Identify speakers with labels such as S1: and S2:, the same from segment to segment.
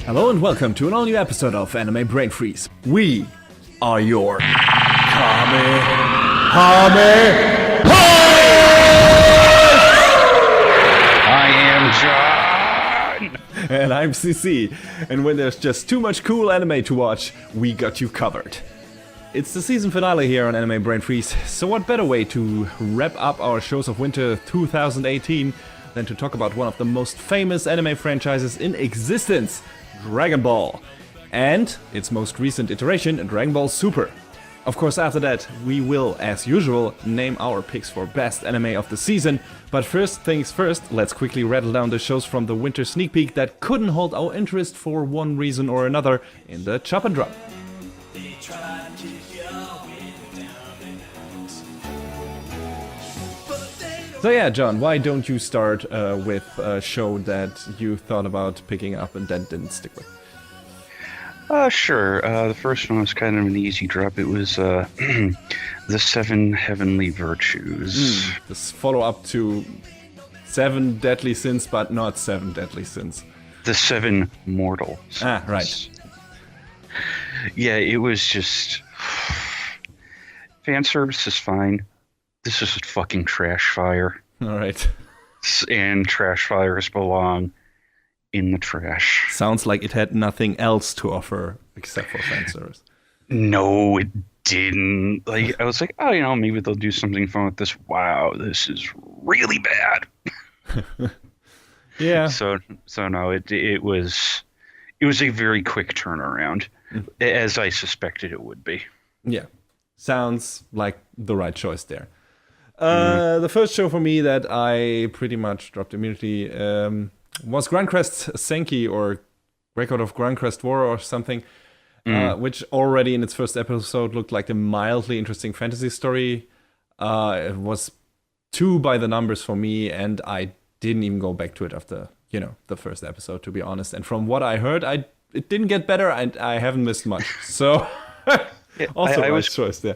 S1: Hello and welcome to an all-new episode of Anime Brain Freeze. We are your Kame-Hame-Hosts!
S2: I am John!
S1: And I'm CC. And when there's just too much cool anime to watch, we got you covered. It's the season finale here on Anime Brain Freeze, so what better way to wrap up our shows of winter 2018 than to talk about one of the most famous anime franchises in existence, Dragon Ball, and its most recent iteration, Dragon Ball Super. Of course, after that, we will, as usual, name our picks for best anime of the season, but first things first, let's quickly rattle down the shows from the winter sneak peek that couldn't hold our interest for one reason or another in the Chop and Drop. So yeah, John, why don't you start with a show that you thought about picking up and then didn't stick with?
S2: Sure. The first one was kind of an easy drop. It was The Seven Heavenly Virtues.
S1: This follow-up to Seven Deadly Sins, but not Seven Deadly Sins.
S2: The Seven Mortal Sins.
S1: Ah, right.
S2: Yeah, it was just... Fan service is fine. This is fucking trash fire.
S1: All right.
S2: And trash fires belong in the trash.
S1: Sounds like it had nothing else to offer except for fan service.
S2: No, it didn't. Like, I was like, oh, maybe they'll do something fun with this. Wow, this is really bad.
S1: Yeah.
S2: So no, it was a very quick turnaround, as I suspected it would be.
S1: Yeah. Sounds like the right choice there. The first show for me that I pretty much dropped immediately was Grancrest Senki, or Record of Grancrest War or something, which already in its first episode looked like a mildly interesting fantasy story. It was too by the numbers for me, and I didn't even go back to it after, the first episode, to be honest. And from what I heard, it didn't get better, and I haven't missed much. So, also I was choice there.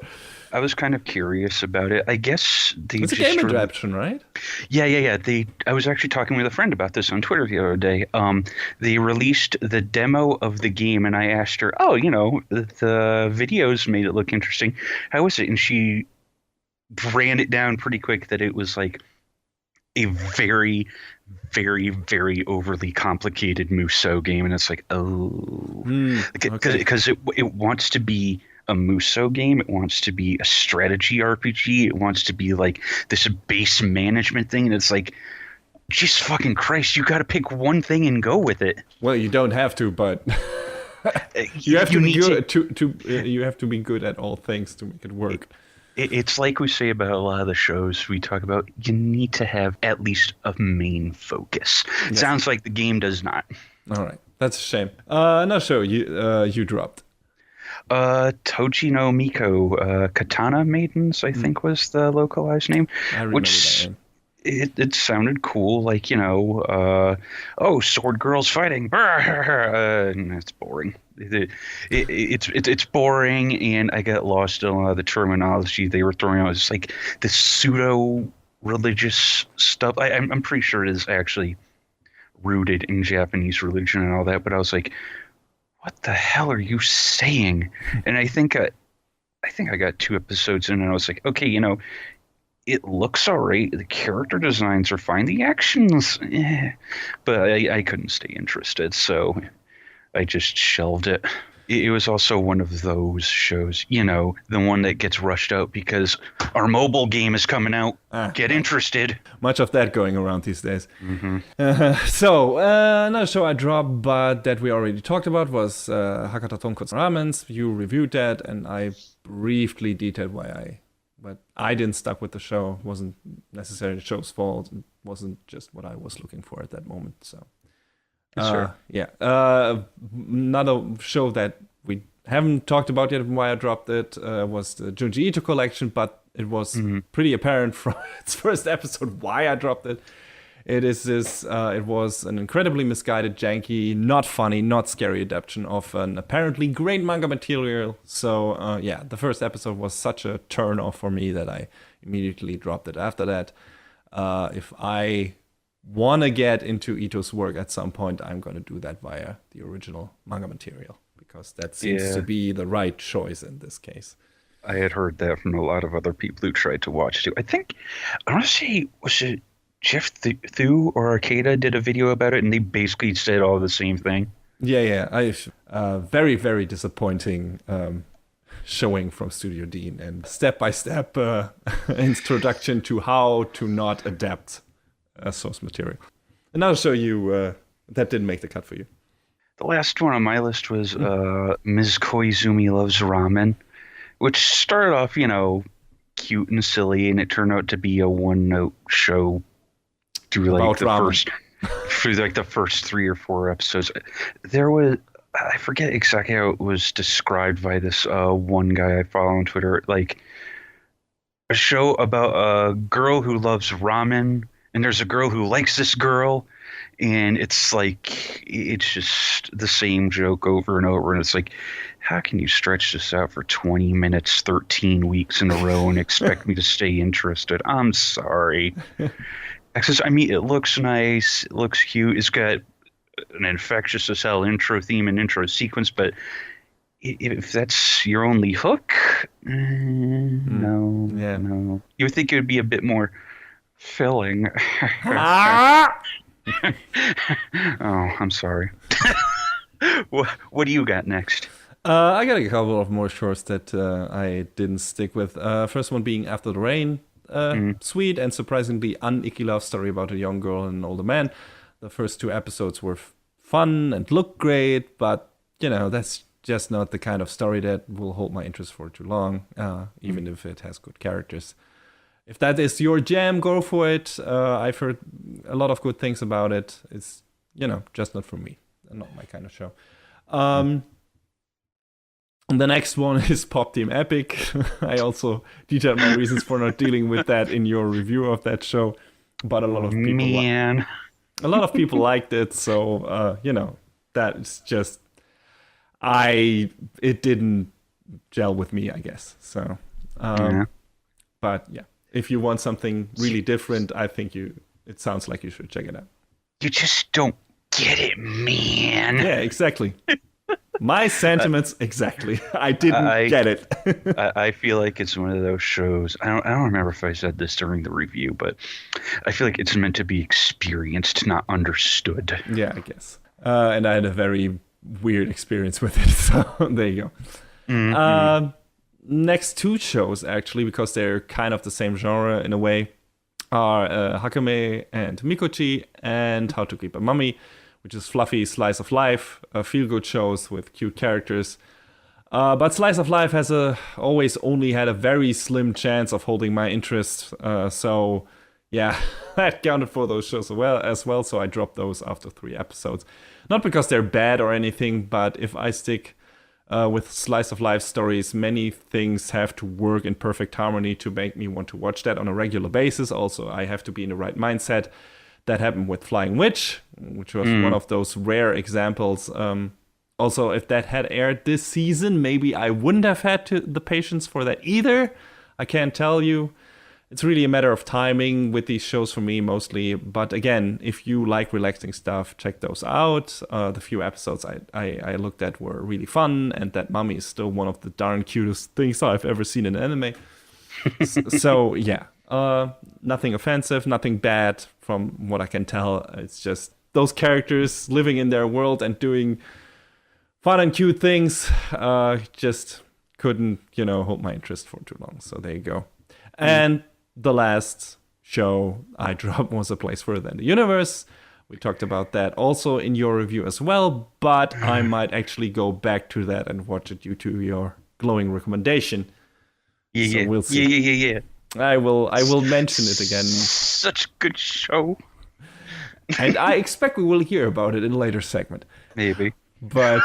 S2: I was kind of curious about it. I guess
S1: it's a game adaptation, right?
S2: Yeah. I was actually talking with a friend about this on Twitter the other day. They released the demo of the game, and I asked her, the videos made it look interesting. How was it? And she ran it down pretty quick that it was like a very, very, very overly complicated Musou game. And it's like, because it wants to be a Musou game. It wants to be a strategy RPG. It wants to be like this base management thing. And it's like, just fucking Christ, you got to pick one thing and go with it.
S1: Well, you don't have to, but you have to be good at all things to make it work.
S2: It's like we say about a lot of the shows we talk about. You need to have at least a main focus. Yes. Sounds like the game does not.
S1: All right, that's a shame. No show you dropped.
S2: Toji no Miko, Katana Maidens, I think was the localized name.
S1: I remember that name.
S2: It sounded cool, like, sword girls fighting. It's boring. It's boring, and I got lost in a lot of the terminology they were throwing out. It's like this pseudo-religious stuff. I'm pretty sure it is actually rooted in Japanese religion and all that, but I was like, what the hell are you saying? And I think I got 2 episodes in, and I was like, okay, it looks all right. The character designs are fine. The actions, but I couldn't stay interested, so I just shelved it. It was also one of those shows, the one that gets rushed out because our mobile game is coming out. Get interested.
S1: Much of that going around these days.
S2: Mm-hmm.
S1: Another show I dropped, but that we already talked about, was Hakata Tonkotsu Ramens. You reviewed that, and I briefly detailed why but I didn't stuck with the show. It wasn't necessarily the show's fault. It wasn't just what I was looking for at that moment. So,
S2: sure.
S1: Another show that we haven't talked about yet, why I dropped it, was the Junji Ito collection, but it was pretty apparent from its first episode why I dropped it. It was an incredibly misguided, janky, not funny, not scary adaptation of an apparently great manga material. So, the first episode was such a turn off for me that I immediately dropped it after that. If I want to get into Ito's work at some point, I'm going to do that via the original manga material, because that seems to be the right choice in this case.
S2: I had heard that from a lot of other people who tried to watch too. I want to say, was it Jeff Thu or Arcada did a video about it, and they basically said all the same thing.
S1: Yeah. Very, very disappointing showing from Studio Dean, and step-by-step introduction to how to not adapt source material. And I'll show you that didn't make the cut for you.
S2: The last one on my list was Ms. Koizumi Loves Ramen, which started off, cute and silly, and it turned out to be a one-note show through the first 3 or 4 episodes. I forget exactly how it was described by this one guy I follow on Twitter, like a show about a girl who loves ramen, and there's a girl who likes this girl, and it's just the same joke over and over, and it's like, how can you stretch this out for 20 minutes 13 weeks in a row and expect me to stay interested? I'm sorry. It looks nice, it looks cute, it's got an infectious as hell intro theme and intro sequence, but if that's your only hook, no. You would think it would be a bit more filling. Oh, I'm sorry. What do you got next?
S1: I got a couple of more shorts that I didn't stick with. First one being After the Rain. Sweet and surprisingly unicky love story about a young girl and an older man. The first 2 episodes were fun and looked great, but that's just not the kind of story that will hold my interest for too long, even if it has good characters. If that is your jam, go for it. I've heard a lot of good things about it. It's just not for me, not my kind of show. The next one is Pop Team Epic. I also detailed my reasons for not dealing with that in your review of that show, but a lot of people liked it, so that's just it didn't gel with me, I guess. So but yeah, if you want something really different, I think it sounds like you should check it out.
S2: You just don't get it, man.
S1: Yeah, exactly. My sentiments, exactly. I didn't get it.
S2: I feel like it's one of those shows. I don't remember if I said this during the review, but I feel like it's meant to be experienced, not understood.
S1: Yeah, I guess. And I had a very weird experience with it, so there you go. Mm-hmm. Next 2 shows, actually, because they're kind of the same genre in a way, are Hakame and Mikochi and How to Keep a Mummy, which is fluffy slice of life, feel-good shows with cute characters. But slice of life has always only had a very slim chance of holding my interest. So yeah, that counted for those shows as well. So I dropped those after 3 episodes. Not because they're bad or anything, but if I stick with slice of life stories, many things have to work in perfect harmony to make me want to watch that on a regular basis. Also, I have to be in the right mindset. That happened with Flying Witch, which was one of those rare examples. Also, if that had aired this season, maybe I wouldn't have had the patience for that either. I can't tell you. It's really a matter of timing with these shows for me mostly. But again, if you like relaxing stuff, check those out. The few episodes I looked at were really fun, and that mummy is still one of the darn cutest things I've ever seen in anime. So yeah. Nothing offensive, nothing bad from what I can tell. It's just those characters living in their world and doing fun and cute things just couldn't, hold my interest for too long. So there you go. And the last show I dropped was A Place Further Than the Universe. We talked about that also in your review as well, but I might actually go back to that and watch it due to your glowing recommendation.
S2: Yeah,
S1: so we'll see.
S2: Yeah.
S1: I will mention it again.
S2: Such a good show.
S1: And I expect we will hear about it in a later segment.
S2: Maybe.
S1: But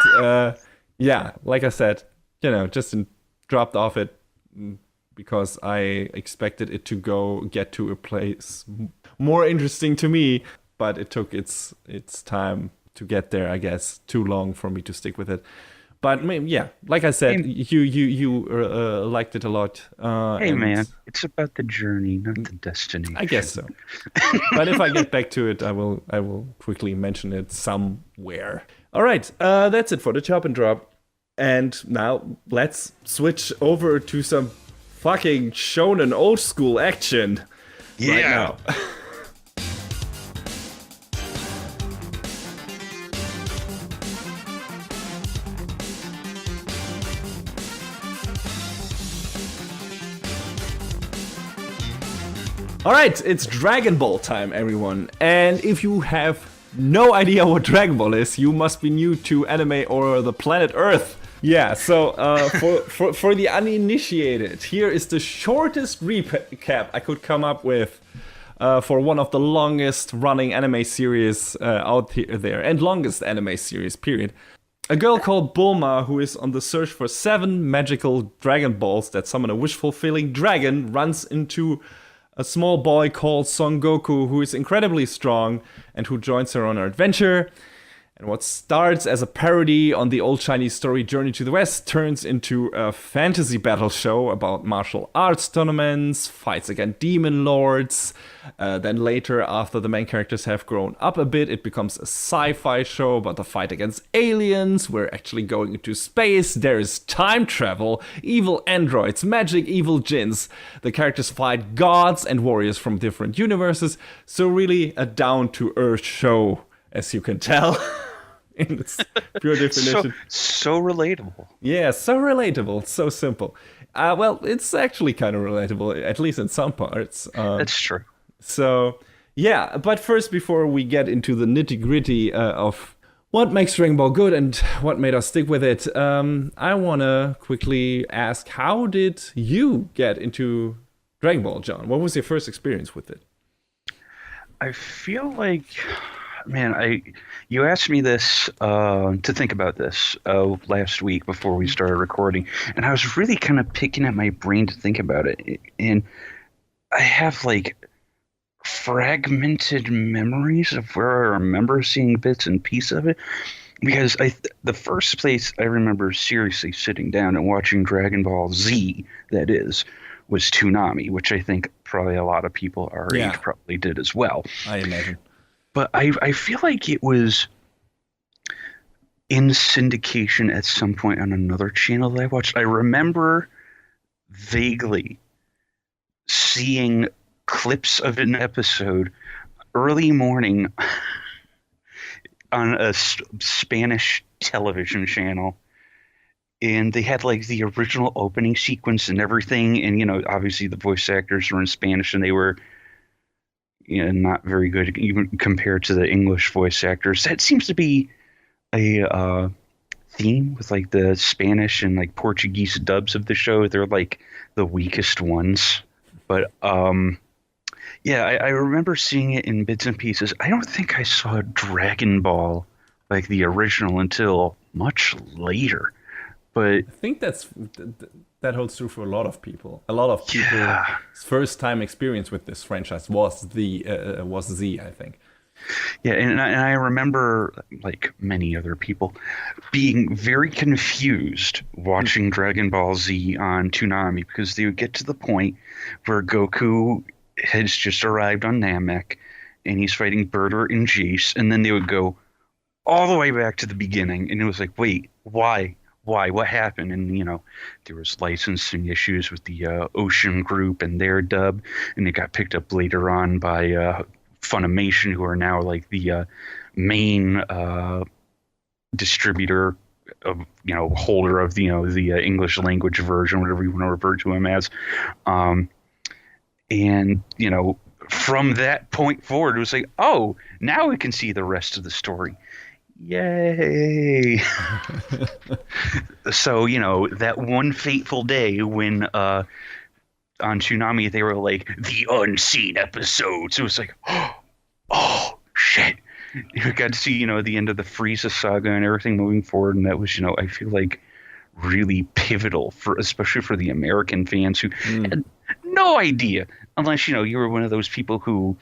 S1: yeah, like I said, just dropped off it because I expected it to get to a place more interesting to me, but it took its time to get there, I guess. Too long for me to stick with it. But yeah, like I said, you liked it a lot.
S2: Hey
S1: and
S2: man, it's about the journey, not the destination.
S1: I guess so. But if I get back to it, I will quickly mention it somewhere. All right, that's it for the chop and drop. And now let's switch over to some fucking shonen old school action right now. All right, it's Dragon Ball time, everyone. And if you have no idea what Dragon Ball is, you must be new to anime or the planet Earth. Yeah, so for the uninitiated, here is the shortest recap I could come up with for one of the longest running anime series out there, and longest anime series, period. A girl called Bulma, who is on the search for 7 magical Dragon Balls that summon a wish-fulfilling dragon, runs into a small boy called Son Goku, who is incredibly strong and who joins her on her adventure. And what starts as a parody on the old Chinese story Journey to the West turns into a fantasy battle show about martial arts tournaments, fights against demon lords. Then later, after the main characters have grown up a bit, it becomes a sci-fi show about the fight against aliens. We're actually going into space. There is time travel, evil androids, magic, evil jinns. The characters fight gods and warriors from different universes. So really a down-to-earth show, as you can tell. In its pure definition.
S2: So relatable.
S1: Yeah, so relatable, so simple. Well, it's actually kind of relatable, at least in some parts.
S2: That's true.
S1: So, yeah, but first, before we get into the nitty-gritty of what makes Dragon Ball good and what made us stick with it, I want to quickly ask, how did you get into Dragon Ball, John? What was your first experience with it?
S2: I feel like... Man, you asked me this to think about this last week before we started recording, and I was really kind of picking at my brain to think about it. And I have like fragmented memories of where I remember seeing bits and pieces of it. Because the first place I remember seriously sitting down and watching Dragon Ball Z, that is, was Toonami, which I think probably a lot of people our age probably did as well.
S1: I imagine.
S2: But I feel like it was in syndication at some point on another channel that I watched. I remember vaguely seeing clips of an episode early morning on a Spanish television channel. And they had like the original opening sequence and everything. And, you know, obviously the voice actors were in Spanish and they were not very good even compared to the English voice actors. That seems to be a theme with like the Spanish and like Portuguese dubs of the show. They're like the weakest ones. But yeah, I remember seeing it in bits and pieces. I don't think I saw Dragon Ball, like the original, until much later. But
S1: I think that holds true for a lot of people. A lot of people's first time experience with this franchise was Z, I think.
S2: Yeah, and I remember, like many other people, being very confused watching Dragon Ball Z on Toonami, because they would get to the point where Goku has just arrived on Namek and he's fighting Berter and Jace, and then they would go all the way back to the beginning, and it was like, wait, why? What happened? And, you know, there was licensing issues with the Ocean Group and their dub, and it got picked up later on by Funimation, who are now like the main distributor of, you know, holder of the, you know, the English language version, whatever you want to refer to them as. And, you know, from that point forward, it was like, oh, now we can see the rest of the story. Yay. So, you know, that one fateful day when on Toonami they were like the unseen episodes, it was like, oh shit, you got to see, you know, the end of the Frieza saga and everything moving forward, and that was, you know, I feel like really pivotal for, especially for the American fans who had no idea, unless, you know, you were one of those people who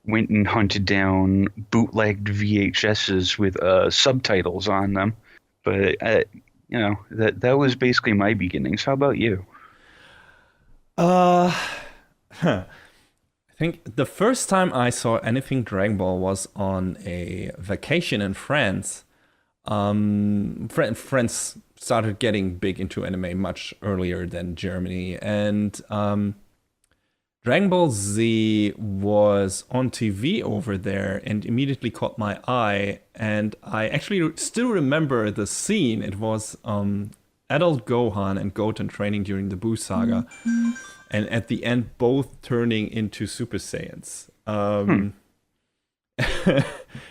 S2: went and hunted down bootlegged VHSs with subtitles on them. But that was basically my beginnings. How about you?
S1: Uh, I think the first time I saw anything Dragon Ball was on a vacation in France. France started getting big into anime much earlier than Germany, and Dragon Ball Z was on TV over there and immediately caught my eye. And I actually still remember the scene. It was adult Gohan and Goten training during the Buu saga, and at the end, both turning into Super Saiyans.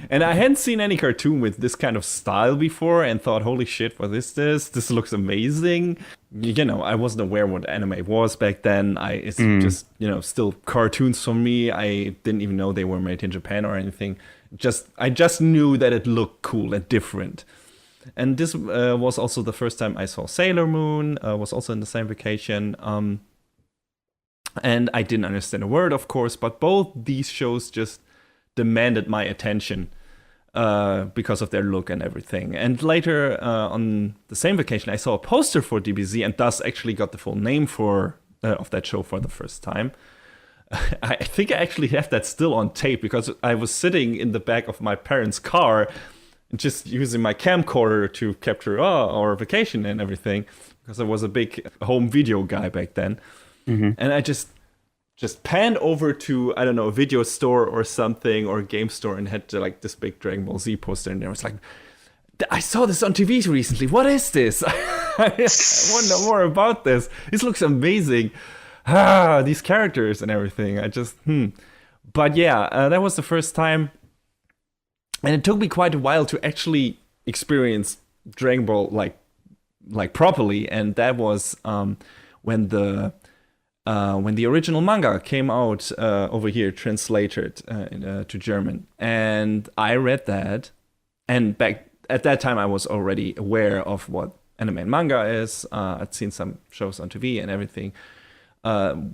S1: And I hadn't seen any cartoon with this kind of style before and thought, holy shit, what is this? This looks amazing. I wasn't aware what anime was back then. It's just, still cartoons for me. I didn't even know they were made in Japan or anything. I just knew that it looked cool and different. And this was also the first time I saw Sailor Moon, was also in the same vacation. And I didn't understand a word, of course, but both these shows just demanded my attention because of their look and everything. And later on the same vacation, I saw a poster for DBZ and thus actually got the full name of that show for the first time. I think I actually have that still on tape because I was sitting in the back of my parents' car just using my camcorder to capture our vacation and everything because I was a big home video guy back then. And I just panned over to, I don't know, a video store or something or a game store and had this big Dragon Ball Z poster and I was like, I saw this on TV recently. What is this? I want to know more about this. This looks amazing. These characters and everything. But yeah, that was the first time. And it took me quite a while to actually experience Dragon Ball like properly. And that was when the original manga came out over here, translated to German. And I read that. And back at that time, I was already aware of what anime and manga is. I'd seen some shows on TV and everything,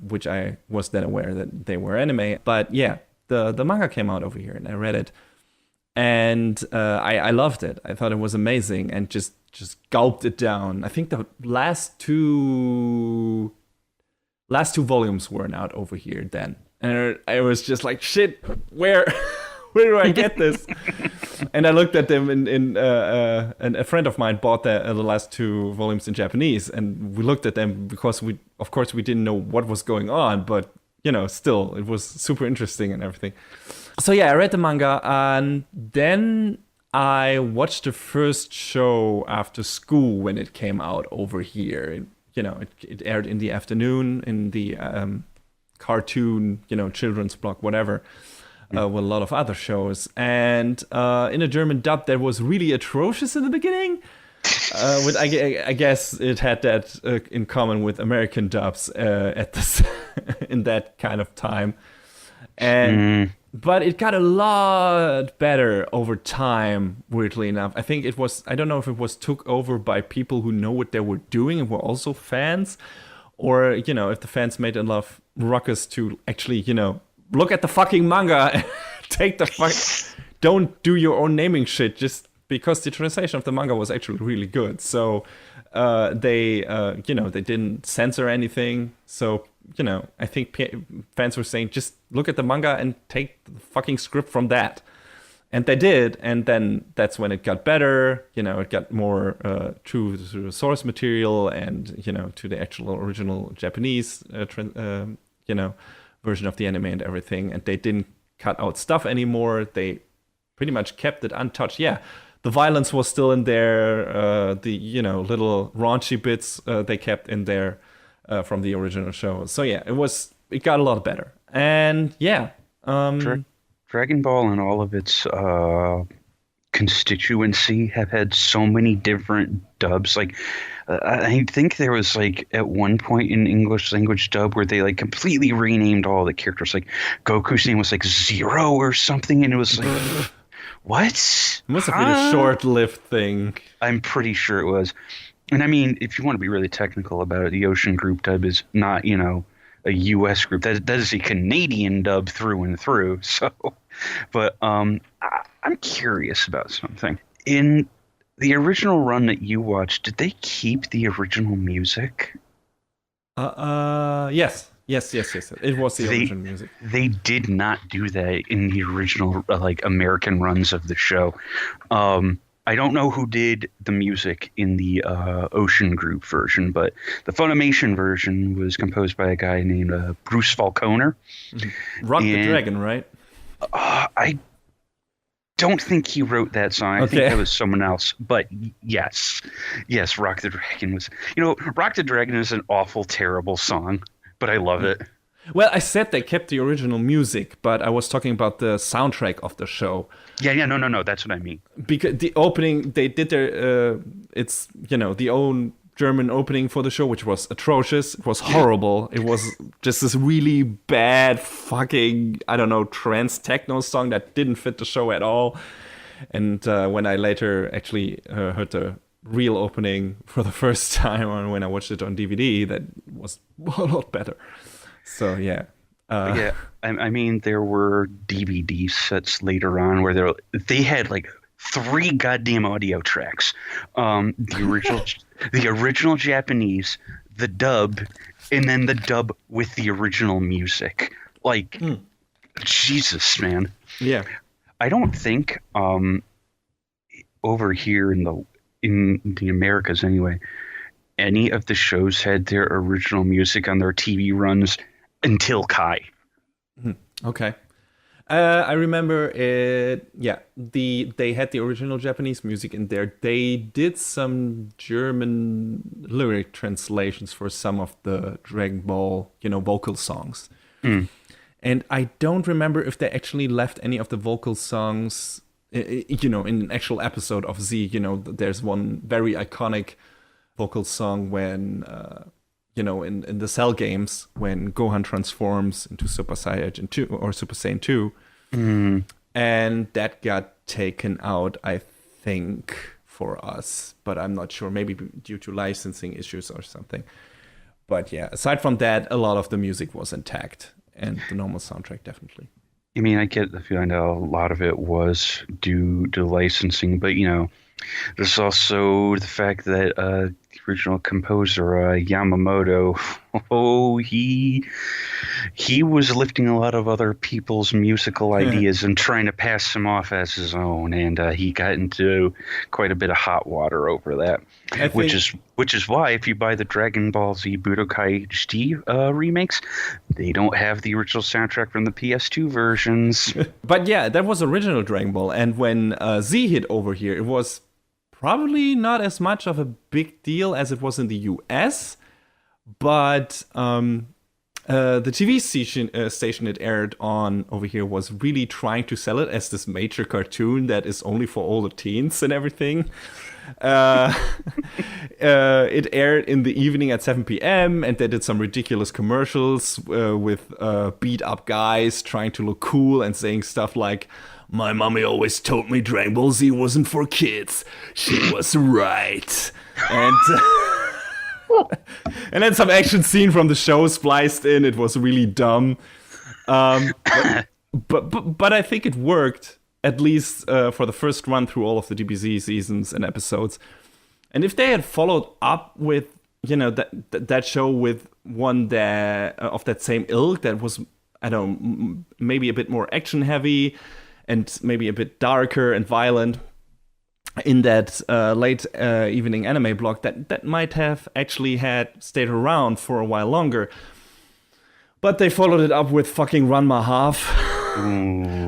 S1: which I was then aware that they were anime. But yeah, the manga came out over here and I read it. And I loved it. I thought it was amazing and just gulped it down. I think the last two volumes weren't out over here then. And I was just like, shit, where do I get this? And I looked at them and a friend of mine bought the last 2 volumes in Japanese. And we looked at them because we didn't know what was going on. But, still, it was super interesting and everything. So yeah, I read the manga and then I watched the first show after school when it came out over here. It aired in the afternoon in the cartoon, children's block, whatever, with a lot of other shows. And in a German dub that was really atrocious in the beginning. I guess it had that in common with American dubs in that kind of time. But it got a lot better over time, weirdly enough. I think I don't know if it was took over by people who know what they were doing and were also fans, or, if the fans made enough ruckus to actually, look at the fucking manga and take don't do your own naming shit, just because the translation of the manga was actually really good. So they didn't censor anything. So, I think fans were saying, just look at the manga and take the fucking script from that. And they did. And then that's when it got better. It got more true to the source material and, to the actual original Japanese, version of the anime and everything. And they didn't cut out stuff anymore. They pretty much kept it untouched. Yeah, the violence was still in there. The, little raunchy bits they kept in there. From the original show. So yeah, it got a lot better. And yeah.
S2: Dragon Ball and all of its constituency have had so many different dubs. I think there was at one point in English language dub where they completely renamed all the characters. Goku's name was Zero or something, and it was what? It
S1: must have been a short-lived thing.
S2: I'm pretty sure it was. And I mean, if you want to be really technical about it, the Ocean Group dub is not, a U.S. group. That is a Canadian dub through and through. So, but I'm curious about something. In The original run that you watched, did they keep the original music?
S1: Yes. It was the
S2: They
S1: original music.
S2: they did not do that in the original like American runs of the show. I don't know who did the music in the Ocean Group version, but the Funimation version was composed by a guy named Bruce Falconer.
S1: Rock the
S2: And
S1: Dragon, right?
S2: I don't think he wrote that song. I think that was someone else. But yes, Rock the Dragon was. Rock the Dragon is an awful, terrible song, but I love it.
S1: Well, I said they kept the original music, but I was talking about the soundtrack of the show.
S2: Yeah, no, that's what I mean.
S1: Because the opening, they did their, it's, the own German opening for the show, which was atrocious. It was horrible. It was just this really bad fucking, I don't know, trance techno song that didn't fit the show at all. And when I later actually heard the real opening for the first time, or when I watched it on DVD, that was a lot better. So, yeah.
S2: I mean, there were DVD sets later on where they had like 3 goddamn audio tracks. The original Japanese, the dub, and then the dub with the original music. Like, Jesus, man.
S1: Yeah.
S2: I don't think over here in the Americas anyway, any of the shows had their original music on their TV runs until Kai.
S1: Okay. I remember it. Yeah, they had the original Japanese music in there. They did some German lyric translations for some of the Dragon Ball, vocal songs. And I don't remember if they actually left any of the vocal songs, in an actual episode of Z. There's one very iconic vocal song when. In the Cell games, when Gohan transforms into Super Saiyajin 2 or Super Saiyan 2, and that got taken out, I think, for us, but I'm not sure, maybe due to licensing issues or something. But yeah, aside from that, a lot of the music was intact, and the normal soundtrack definitely.
S2: I mean, I get the feeling that a lot of it was due to licensing, but there's also the fact that the original composer Yamamoto, he was lifting a lot of other people's musical ideas and trying to pass them off as his own, and he got into quite a bit of hot water over that. Which is why if you buy the Dragon Ball Z Budokai HD remakes, they don't have the original soundtrack from the PS2 versions.
S1: But yeah, that was original Dragon Ball, and when Z hit over here, it was probably not as much of a big deal as it was in the US, but the TV station it aired on over here was really trying to sell it as this major cartoon that is only for older teens and everything. It aired in the evening at 7 p.m. and they did some ridiculous commercials with beat up guys trying to look cool and saying stuff like, "My mommy always told me Dragon Ball Z wasn't for kids. She was right." And and then some action scene from the show spliced in. It was really dumb. But I think it worked, at least for the first run through all of the DBZ seasons and episodes. And if they had followed up with, that show with one that of that same ilk that was, I don't know, maybe a bit more action heavy and maybe a bit darker and violent in that late evening anime block, that might have actually had stayed around for a while longer. But they followed it up with fucking Ranma half.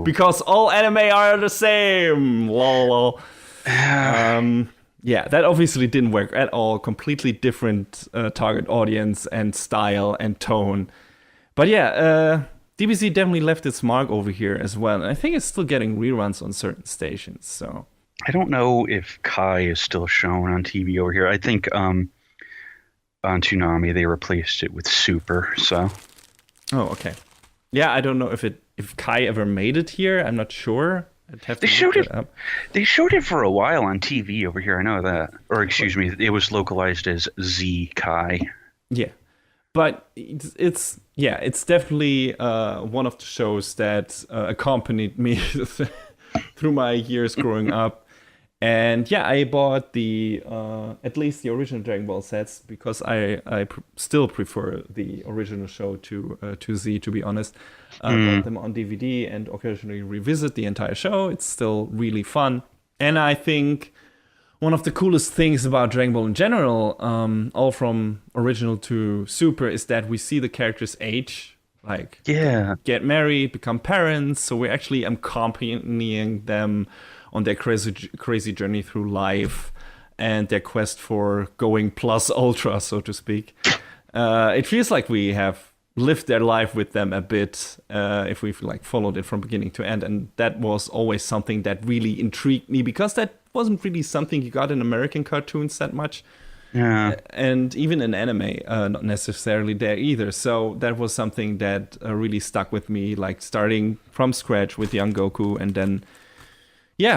S1: Because all anime are the same. Lol. Yeah, that obviously didn't work at all. Completely different target audience and style and tone. But yeah, DBZ definitely left its mark over here as well. And I think it's still getting reruns on certain stations. So
S2: I don't know if Kai is still shown on TV over here. I think on Toonami they replaced it with Super. So.
S1: Oh, okay. Yeah, I don't know if Kai ever made it here. I'm not sure. I'd have to look it up.
S2: They showed it for a while on TV over here. I know that. Or excuse me, it was localized as Z Kai.
S1: Yeah. But it's definitely one of the shows that accompanied me through my years growing up. And yeah, I bought the at least the original Dragon Ball sets because I still prefer the original show to Z, to be honest. I bought them on DVD and occasionally revisit the entire show. It's still really fun. And I think one of the coolest things about Dragon Ball in general, all from original to Super, is that we see the characters age, like get married, become parents. So we actually accompanying them on their crazy journey through life and their quest for going plus ultra, so to speak. It feels like we have lived their life with them a bit, if we've like followed it from beginning to end. And that was always something that really intrigued me, because that wasn't really something you got in American cartoons that much.
S2: Yeah.
S1: And even in anime, not necessarily there either. So that was something that really stuck with me, like starting from scratch with young Goku and then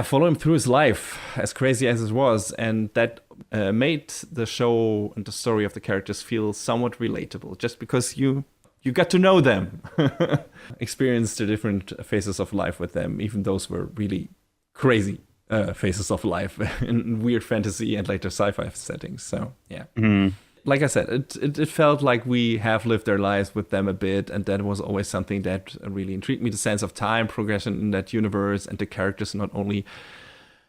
S1: follow him through his life, as crazy as it was. And that made the show and the story of the characters feel somewhat relatable, just because you got to know them, experience the different phases of life with them, even those were really crazy phases of life in weird fantasy and later sci-fi settings. So yeah. Like I said, it felt like we have lived their lives with them a bit, and that was always something that really intrigued me, the sense of time progression in that universe, and the characters not only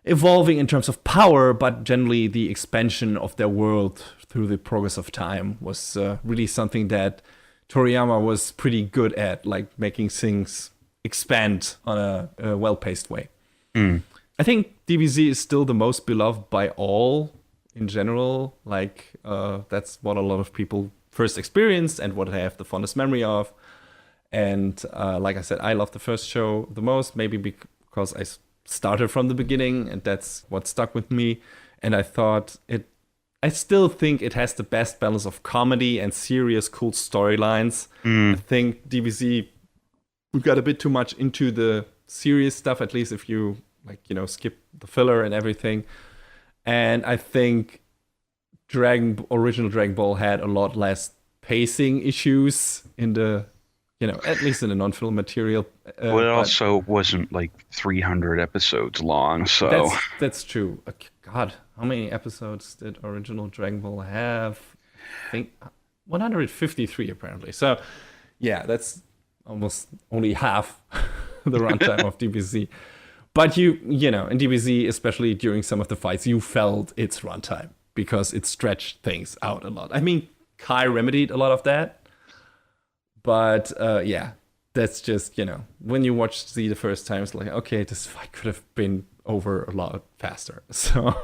S1: evolving in terms of power, but generally the expansion of their world through the progress of time was really something that Toriyama was pretty good at, like making things expand on a well-paced way. I think DBZ is still the most beloved by all in general. Like that's what a lot of people first experienced and what I have the fondest memory of. And like I said, I love the first show the most, maybe because I started from the beginning and that's what stuck with me. And I still think it has the best balance of comedy and serious, cool storylines. I think DBZ, we got a bit too much into the serious stuff, at least if you skip the filler and everything. And I think original Dragon Ball had a lot less pacing issues in the, at least in the non-film material.
S2: Well, it also wasn't like 300 episodes long, so...
S1: That's true. God, how many episodes did original Dragon Ball have? I think 153, apparently. So, yeah, that's almost only half the runtime of DBZ. But in DBZ, especially during some of the fights, you felt its runtime because it stretched things out a lot. I mean, Kai remedied a lot of that. But that's just, when you watch Z the first time, it's like, okay, this fight could have been over a lot faster. So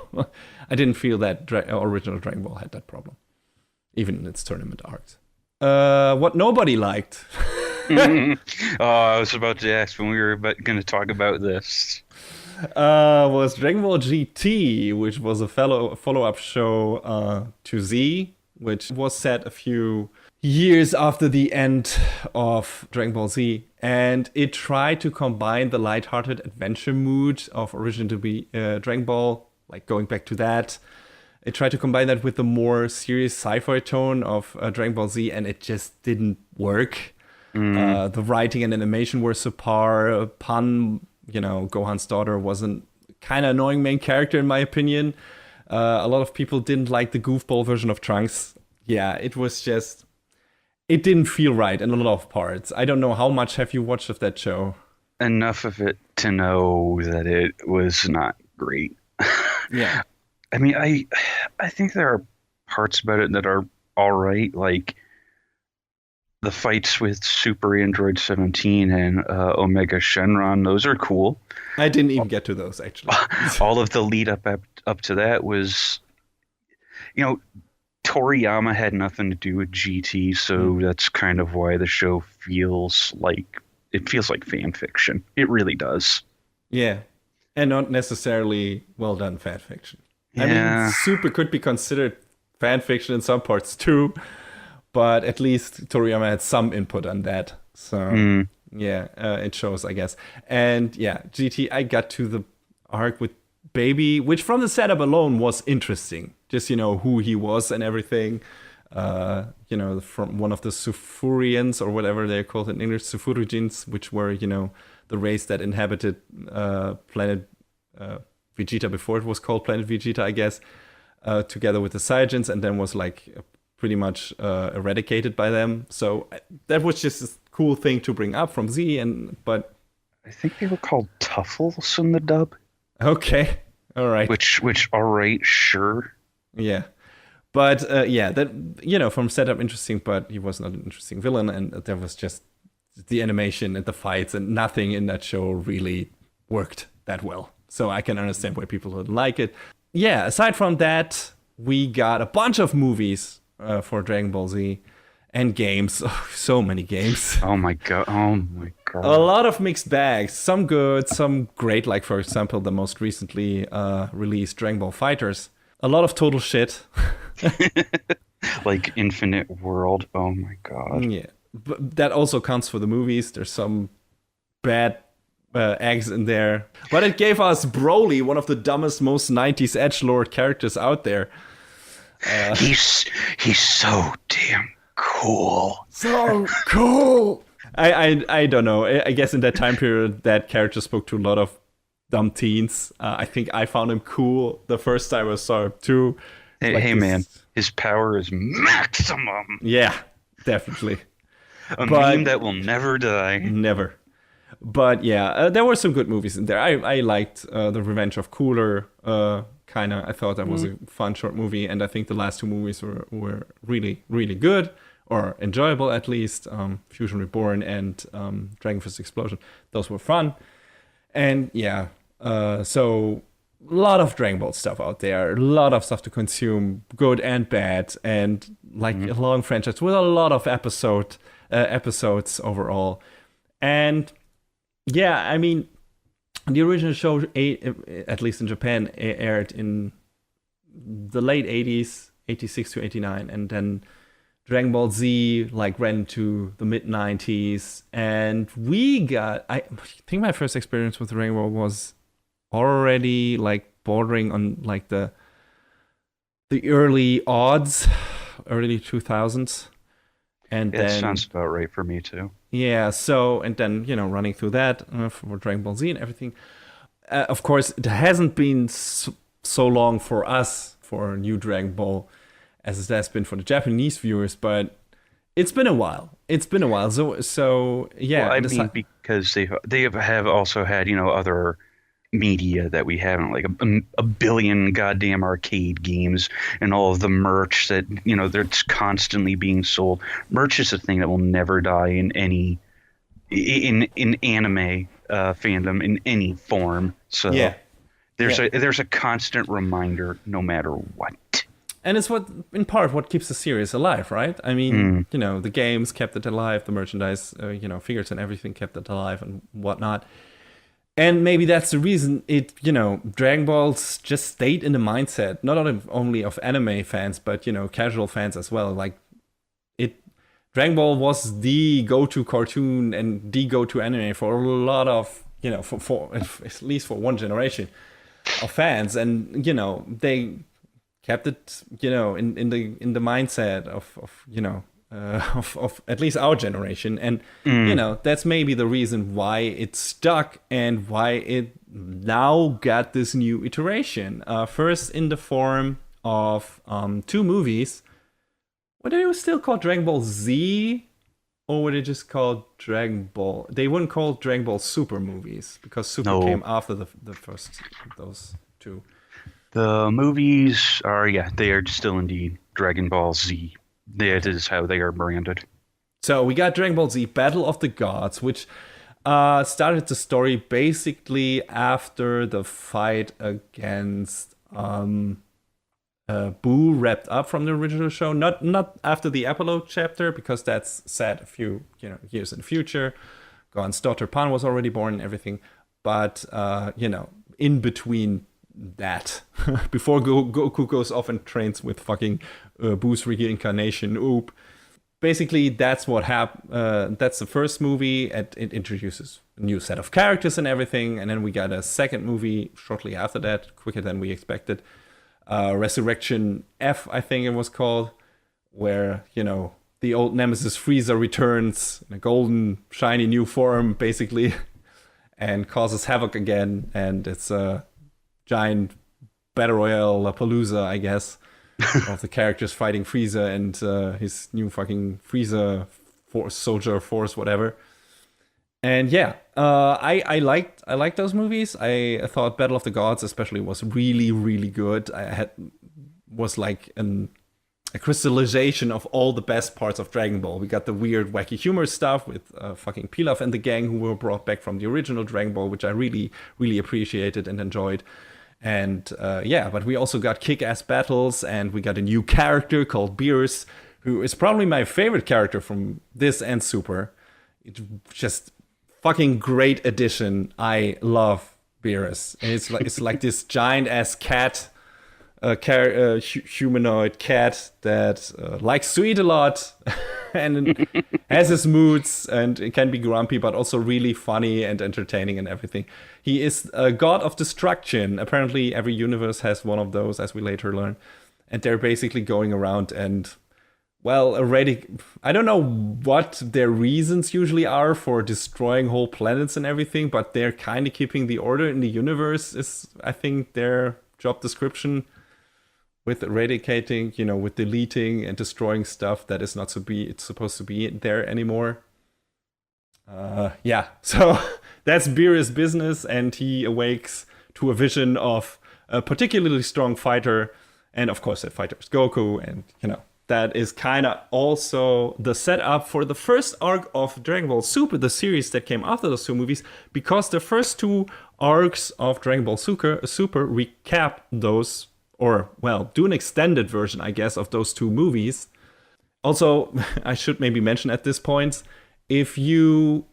S1: I didn't feel that original Dragon Ball had that problem, even in its tournament arcs. What nobody liked.
S2: I was about to ask when we were going to talk about this.
S1: Was Dragon Ball GT, which was a follow-up show to Z, which was set a few years after the end of Dragon Ball Z. And it tried to combine the lighthearted adventure mood of original to be Dragon Ball, like going back to that. It tried to combine that with the more serious sci-fi tone of Dragon Ball Z, and it just didn't work. The writing and animation were subpar. Pan, Gohan's daughter, was a kind of annoying main character in my opinion. A lot of people didn't like the goofball version of Trunks. Yeah, it didn't feel right in a lot of parts. I don't know, how much have you watched of that show?
S2: Enough of it to know that it was not great.
S1: Yeah.
S2: I mean, I think there are parts about it that are all right, like the fights with Super Android 17 and Omega Shenron. Those are cool.
S1: I didn't even get to those, actually.
S2: All of the lead up to that was, Toriyama had nothing to do with GT, so that's kind of why the show feels like fan fiction. It really does.
S1: Yeah, and not necessarily well done fan fiction.
S2: Yeah.
S1: I mean, Super could be considered fan fiction in some parts too, but at least Toriyama had some input on that. So it shows, I guess. And yeah, GT, I got to the arc with Baby, which from the setup alone was interesting. Just, who he was and everything. From one of the Sufurians, or whatever they're called in English, Sufurijins, which were, the race that inhabited planet Vegeta before it was called Planet Vegeta, I guess, together with the Saiyajins, and then was like pretty much eradicated by them. So that was just a cool thing to bring up from Z. But
S2: I think they were called Tuffles in the dub.
S1: Okay, all right.
S2: Which, all right, sure.
S1: Yeah. But that, from setup interesting, but he was not an interesting villain, and there was just the animation and the fights, and nothing in that show really worked that well. So I can understand why people didn't like it. Yeah, aside from that, we got a bunch of movies for Dragon Ball Z and games. Oh, so many games.
S2: Oh my god.
S1: A lot of mixed bags. Some good, some great, like for example, the most recently released Dragon Ball Fighters. A lot of total shit.
S2: Like Infinite World. Oh my god.
S1: Yeah. But that also counts for the movies. There's some bad eggs in there. But it gave us Broly, one of the dumbest, most 90s edgelord characters out there.
S2: He's so damn cool.
S1: So cool. I don't know. I guess in that time period, that character spoke to a lot of dumb teens. I think I found him cool the first time I saw him too.
S2: Hey man, his power is maximum.
S1: Yeah, definitely.
S2: A meme that will never die.
S1: Never. But yeah, there were some good movies in there. I liked The Revenge of Cooler, kind of. I thought that was a fun short movie, and I think the last two movies were really, really good, or enjoyable at least. Fusion Reborn and Dragon Fist Explosion. Those were fun. And yeah, so a lot of Dragon Ball stuff out there, a lot of stuff to consume, good and bad, and like a long franchise with a lot of episodes overall. And yeah, I mean, the original show, at least in Japan, aired in the late 80s, 86 to 89, and then Dragon Ball Z like ran to the mid 90s, and I think my first experience with Dragon Ball was already like bordering on like the early odds, early 2000s, and
S2: That
S1: then
S2: sounds about right for me too.
S1: yeah. So and then running through that for Dragon Ball Z and everything. Of course, it hasn't been so long for us for New Dragon Ball as it has been for the Japanese viewers, but it's been a while. So yeah.
S2: Well, I mean, because they have also had other media that we haven't, like a billion goddamn arcade games and all of the merch that that's constantly being sold. Merch is a thing that will never die in any in anime fandom in any form. So
S1: yeah.
S2: there's a constant reminder no matter what.
S1: And it's in part what keeps the series alive, right? I mean, the games kept it alive, the merchandise, figures and everything kept it alive and whatnot. And maybe that's the reason Dragon Balls just stayed in the mindset, not only of anime fans, but, casual fans as well. Like, Dragon Ball was the go-to cartoon and the go-to anime for a lot of, for at least for one generation of fans. And, they kept it, in the mindset of at least our generation, and that's maybe the reason why it stuck and why it now got this new iteration. First in the form of two movies. What are they still called, Dragon Ball Z, or were they just called Dragon Ball? They weren't called Dragon Ball Super movies because Super came after the first of those two.
S2: The movies they are still indeed Dragon Ball Z. That is how they are branded.
S1: So we got Dragon Ball Z Battle of the Gods, which started the story basically after the fight against Boo wrapped up from the original show. Not after the epilogue chapter, because that's set a few years in the future. Gohan's daughter Pan was already born and everything. But in between that, before Goku goes off and trains with fucking Boo's reincarnation. Oop. Basically, that's what happened. That's the first movie. It introduces a new set of characters and everything, and then we got a second movie shortly after that, quicker than we expected. Resurrection F, I think it was called, where the old nemesis Frieza returns in a golden, shiny new form, basically, and causes havoc again. And it's giant battle royale palooza, I guess, of the characters fighting Frieza and his new fucking Frieza soldier force, whatever. And yeah, I liked those movies. I thought Battle of the Gods especially was really really good. Was like a crystallization of all the best parts of Dragon Ball. We got the weird wacky humor stuff with fucking Pilaf and the gang who were brought back from the original Dragon Ball, which I really really appreciated and enjoyed. And yeah, but we also got kick-ass battles, and we got a new character called Beerus, who is probably my favorite character from this and Super. It's just fucking great addition. I love Beerus. And it's like this giant ass cat, humanoid cat that likes to eat a lot and has his moods and it can be grumpy, but also really funny and entertaining and everything. He is a god of destruction. Apparently, every universe has one of those, as we later learn. And they're basically going around and, well, I don't know what their reasons usually are for destroying whole planets and everything, but they're kind of keeping the order in the universe is, I think, their job description. With eradicating, with deleting and destroying stuff that is not it's supposed to be there anymore. Yeah, so that's Beerus' business, and he awakes to a vision of a particularly strong fighter, and of course that fighter is Goku, and that is kind of also the setup for the first arc of Dragon Ball Super, the series that came after those two movies, because the first two arcs of Dragon Ball Super recap those, or, well, do an extended version, I guess, of those two movies. Also, I should maybe mention at this point, if you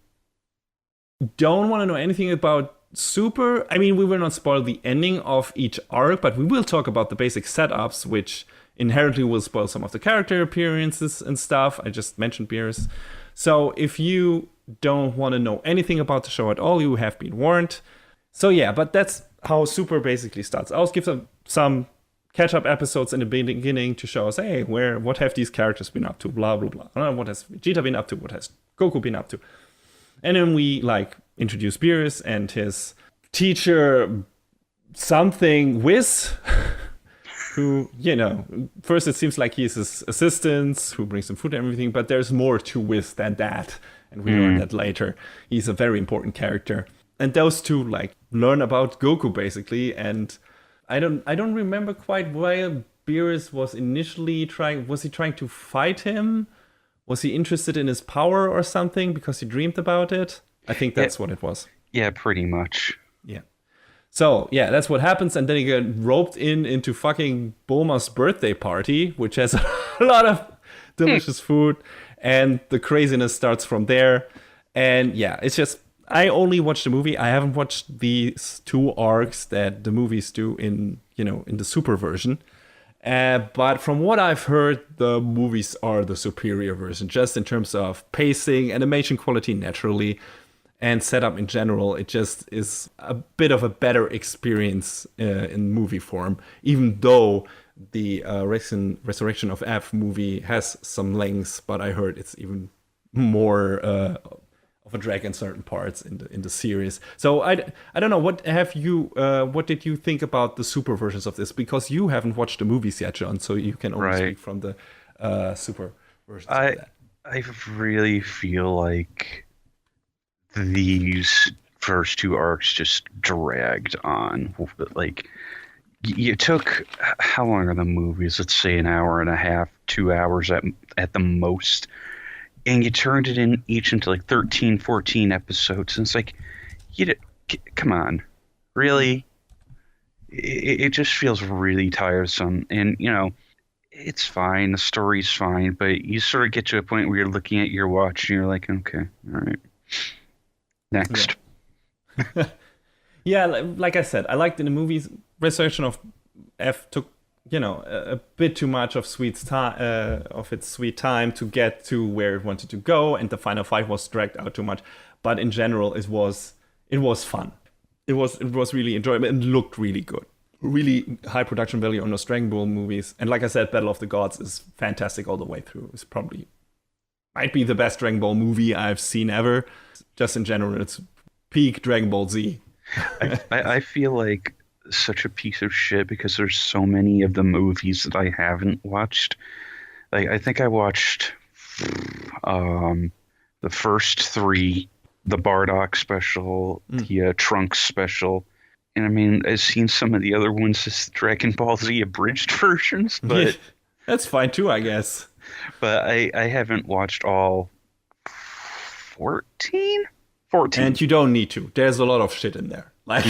S1: don't want to know anything about Super, I mean, we will not spoil the ending of each arc, but we will talk about the basic setups, which inherently will spoil some of the character appearances and stuff. I just mentioned Beerus. So if you don't want to know anything about the show at all, you have been warned. So yeah, but that's how Super basically starts. I'll give some catch-up episodes in the beginning to show us, hey, what have these characters been up to, blah, blah, blah. What has Vegeta been up to? What has Goku been up to? And then we, introduce Beerus and his teacher, something, Whis, who, first it seems like he's his assistant, who brings him food and everything, but there's more to Whis than that. And we learn that later. He's a very important character. And those two, learn about Goku, basically, and I don't remember quite why Beerus was initially trying. Was he trying to fight him? Was he interested in his power or something because he dreamed about it? I think that's what it was.
S2: Yeah, pretty much.
S1: Yeah. So, yeah, that's what happens. And then he got roped into fucking Bulma's birthday party, which has a lot of delicious food. And the craziness starts from there. And yeah, it's just, I only watched the movie. I haven't watched these two arcs that the movies do in the Super version. But from what I've heard, the movies are the superior version, just in terms of pacing, animation quality naturally, and setup in general. It just is a bit of a better experience in movie form, even though the Resurrection of F movie has some lengths, but I heard it's even more of a drag in certain parts in the series. So I don't know, what did you think about the Super versions of this? Because you haven't watched the movies yet, John, so you can only speak from the Super versions of that.
S2: I really feel like these first two arcs just dragged on. You took, how long are the movies? Let's say an hour and a half, 2 hours at the most. And you turned it each into 13, 14 episodes. And it's come on, really? It just feels really tiresome. And, it's fine. The story's fine. But you sort of get to a point where you're looking at your watch and you're like, okay, all right. Next.
S1: Yeah, yeah, like I said, I liked in the movies, Resurrection of F took a bit too much of its sweet time to get to where it wanted to go, and the final fight was dragged out too much. But in general, it was fun. It was really enjoyable and looked really good. Really high production value on those Dragon Ball movies. And like I said, Battle of the Gods is fantastic all the way through. It's might be the best Dragon Ball movie I've seen ever. Just in general, it's peak Dragon Ball Z.
S2: I feel like such a piece of shit because there's so many of the movies that I haven't watched. Like I think I watched um, the first three, the Bardock special, the Trunks special, and I mean I've seen some of the other ones, just Dragon Ball Z abridged versions,
S1: Yeah, that's fine too, I guess.
S2: but I haven't watched all 14? 14.
S1: And you don't need to. There's a lot of shit in there. Like,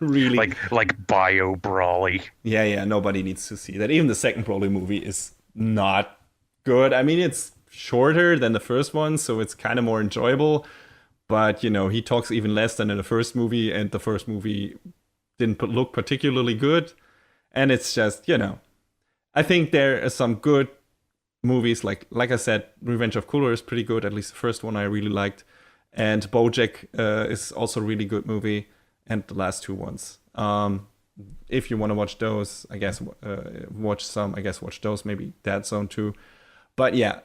S1: really.
S2: Like Bio Brawly.
S1: Yeah, nobody needs to see that. Even the second Broly movie is not good. I mean, it's shorter than the first one, so it's kind of more enjoyable. But, he talks even less than in the first movie, and the first movie didn't look particularly good. And it's just, I think there are some good movies. Like I said, Revenge of Cooler is pretty good. At least the first one I really liked. And BoJack is also a really good movie. And the last two ones. If you want to watch those, I guess watch those. Maybe Dead Zone too. But yeah,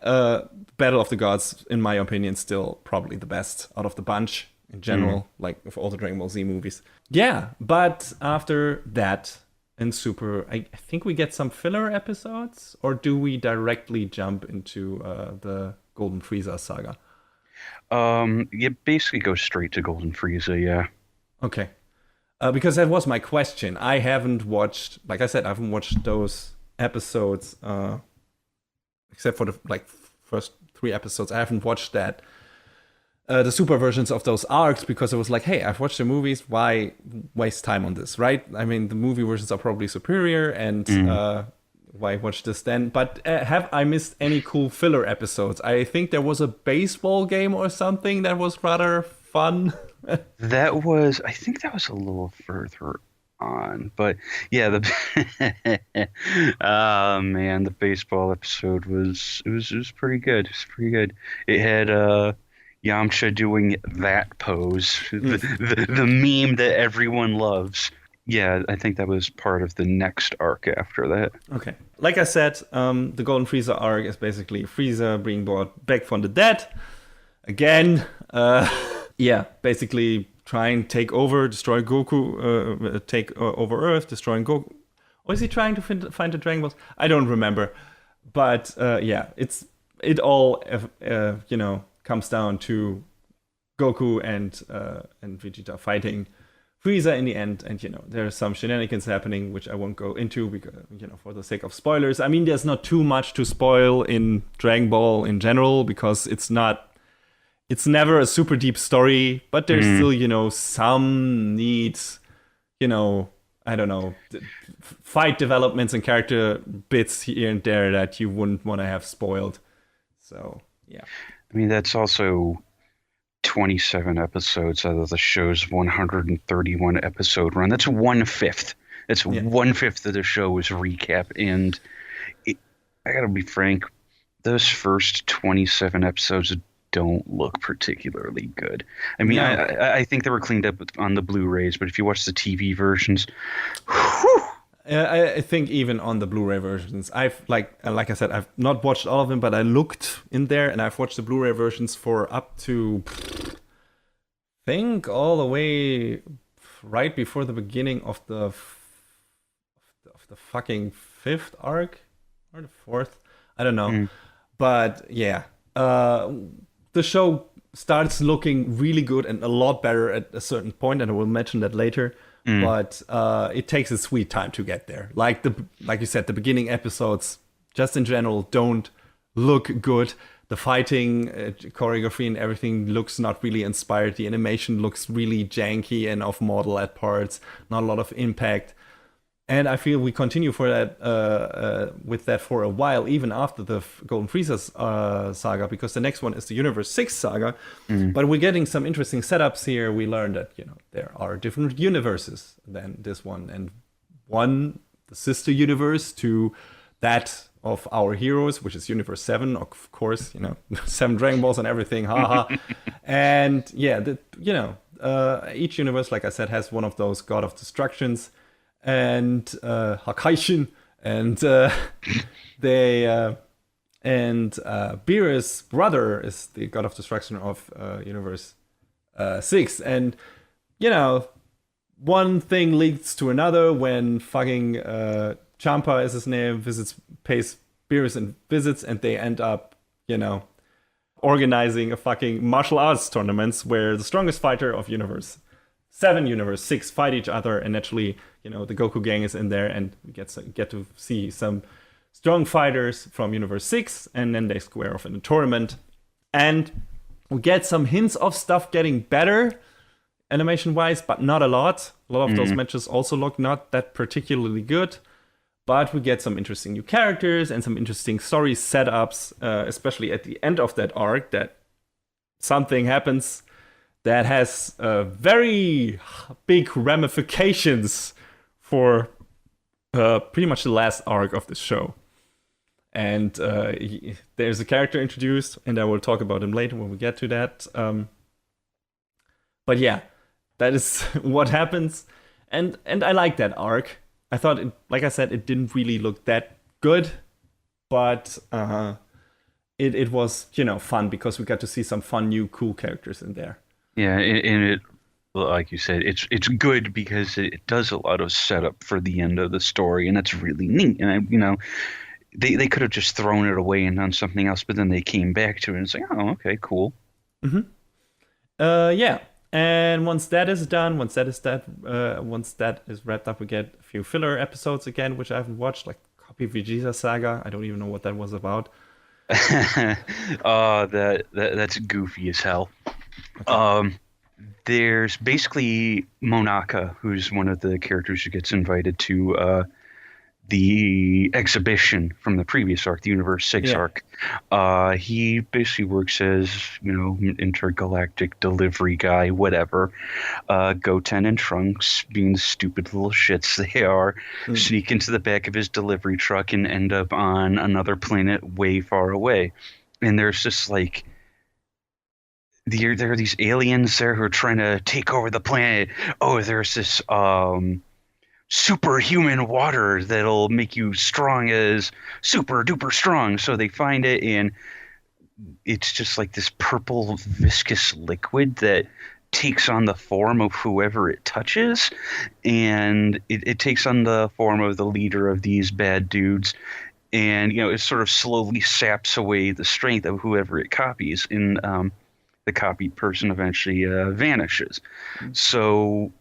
S1: Battle of the Gods, in my opinion, still probably the best out of the bunch in general, like of all the Dragon Ball Z movies. Yeah, but after that in Super, I think we get some filler episodes, or do we directly jump into the Golden Frieza saga?
S2: You basically go straight to Golden Frieza, yeah.
S1: Okay. Because that was my question. I haven't watched, like I said, I haven't watched those episodes, except for the first 3 episodes. I haven't watched that, the super versions of those arcs, because I was like, hey, I've watched the movies. Why waste time on this, right? I mean, the movie versions are probably superior, and why watch this then? But have I missed any cool filler episodes? I think there was a baseball game or something that was rather fun.
S2: I think that was a little further on, but yeah, oh man, the baseball episode was pretty good. It was pretty good. It had Yamcha doing that pose, the meme that everyone loves. Yeah, I think that was part of the next arc after that.
S1: Okay. Like I said, the Golden Frieza arc is basically Frieza being brought back from the dead again. Yeah, basically try and take over, destroy Goku, take over Earth, destroying Goku. Or is he trying to find the Dragon Balls? I don't remember. But yeah, it all comes down to Goku and Vegeta fighting Frieza in the end, and there's some shenanigans happening which I won't go into because for the sake of spoilers. I mean, there's not too much to spoil in Dragon Ball in general because it's never a super deep story, but there's still, some neat, I don't know, fight developments and character bits here and there that you wouldn't want to have spoiled. So, yeah.
S2: I mean, that's also 27 episodes out of the show's 131 episode run. That's 1/5. That's 1/5 of the show is recap. And I gotta be frank, those first 27 episodes don't look particularly good. I mean, no. I think they were cleaned up on the Blu-rays, but if you watch the TV versions, whew.
S1: I think even on the Blu-ray versions, I've like I said, I've not watched all of them, but I looked in there and I've watched the Blu-ray versions for up to, I think, all the way right before the beginning of the fucking 5th arc or the 4th. I don't know, but yeah, the show starts looking really good and a lot better at a certain point, and I will mention that later. But it takes a sweet time to get there. Like you said, the beginning episodes, just in general, don't look good. The fighting choreography and everything looks not really inspired. The animation looks really janky and off model at parts. Not a lot of impact. And I feel we continue for that with that for a while, even after the Golden Frieza saga, because the next one is the Universe 6 saga. But we're getting some interesting setups here. We learned that there are different universes than this one, and one, the sister universe to that of our heroes, which is Universe 7, of course. 7 Dragon Balls and everything, haha. And yeah, each universe, like I said, has one of those God of Destructions. And Hakaishin, and Beerus' brother is the God of Destruction of Universe 6, and one thing leads to another when fucking Champa is his name, pays Beerus and visits, and they end up, organizing a fucking martial arts tournaments where the strongest fighter of Universe 7, Universe 6 fight each other, and naturally, the Goku gang is in there, and we get to see some strong fighters from Universe 6, and then they square off in a tournament. And we get some hints of stuff getting better animation-wise, but not a lot. A lot of those matches also look not that particularly good. But we get some interesting new characters and some interesting story setups, especially at the end of that arc, that something happens that has very big ramifications for pretty much the last arc of this show. And there's a character introduced, and I will talk about him later when we get to that. But yeah, that is what happens. And I like that arc. I thought, like I said, it didn't really look that good, but it was, fun because we got to see some fun, new, cool characters in there.
S2: Yeah, and it, like you said, it's good because it does a lot of setup for the end of the story, and that's really neat. And they could have just thrown it away and done something else, but then they came back to it, and it's like, oh, okay, cool.
S1: Yeah. And once that is done, once that is wrapped up, we get a few filler episodes again, which I haven't watched, like Copy Vegeta Saga. I don't even know what that was about.
S2: Oh, that's goofy as hell. Okay. There's basically Monaka, who's one of the characters who gets invited to the exhibition from the previous arc, the Universe 6 arc. He basically works as, intergalactic delivery guy, whatever. Goten and Trunks, being the stupid little shits they are, sneak into the back of his delivery truck and end up on another planet way far away. And there's just like, there are these aliens there who are trying to take over the planet. Oh, there's this superhuman water that'll make you strong as super duper strong. So they find it, and it's just like this purple viscous liquid that takes on the form of whoever it touches, and it takes on the form of the leader of these bad dudes, and it sort of slowly saps away the strength of whoever it copies, and the copied person eventually vanishes. So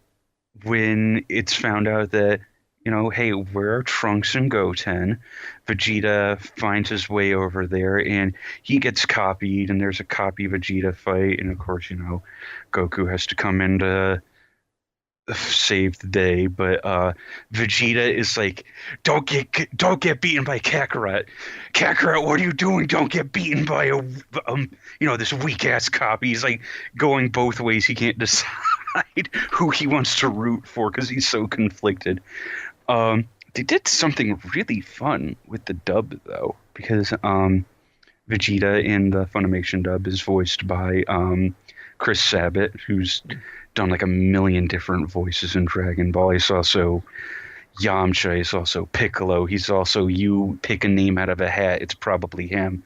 S2: when it's found out that, hey, where are Trunks and Goten? Vegeta finds his way over there, and he gets copied, and there's a copy Vegeta fight, and of course, Goku has to come in to save the day. But Vegeta is like, don't get beaten by Kakarot. Kakarot, what are you doing? Don't get beaten by this weak ass copy. He's like going both ways. He can't decide who he wants to root for because he's so conflicted. They did something really fun with the dub though, because Vegeta in the Funimation dub is voiced by Chris Sabat, who's done like a million different voices in Dragon Ball. He's also Yamcha. He's also Piccolo. He's also, you pick a name out of a hat, it's probably him.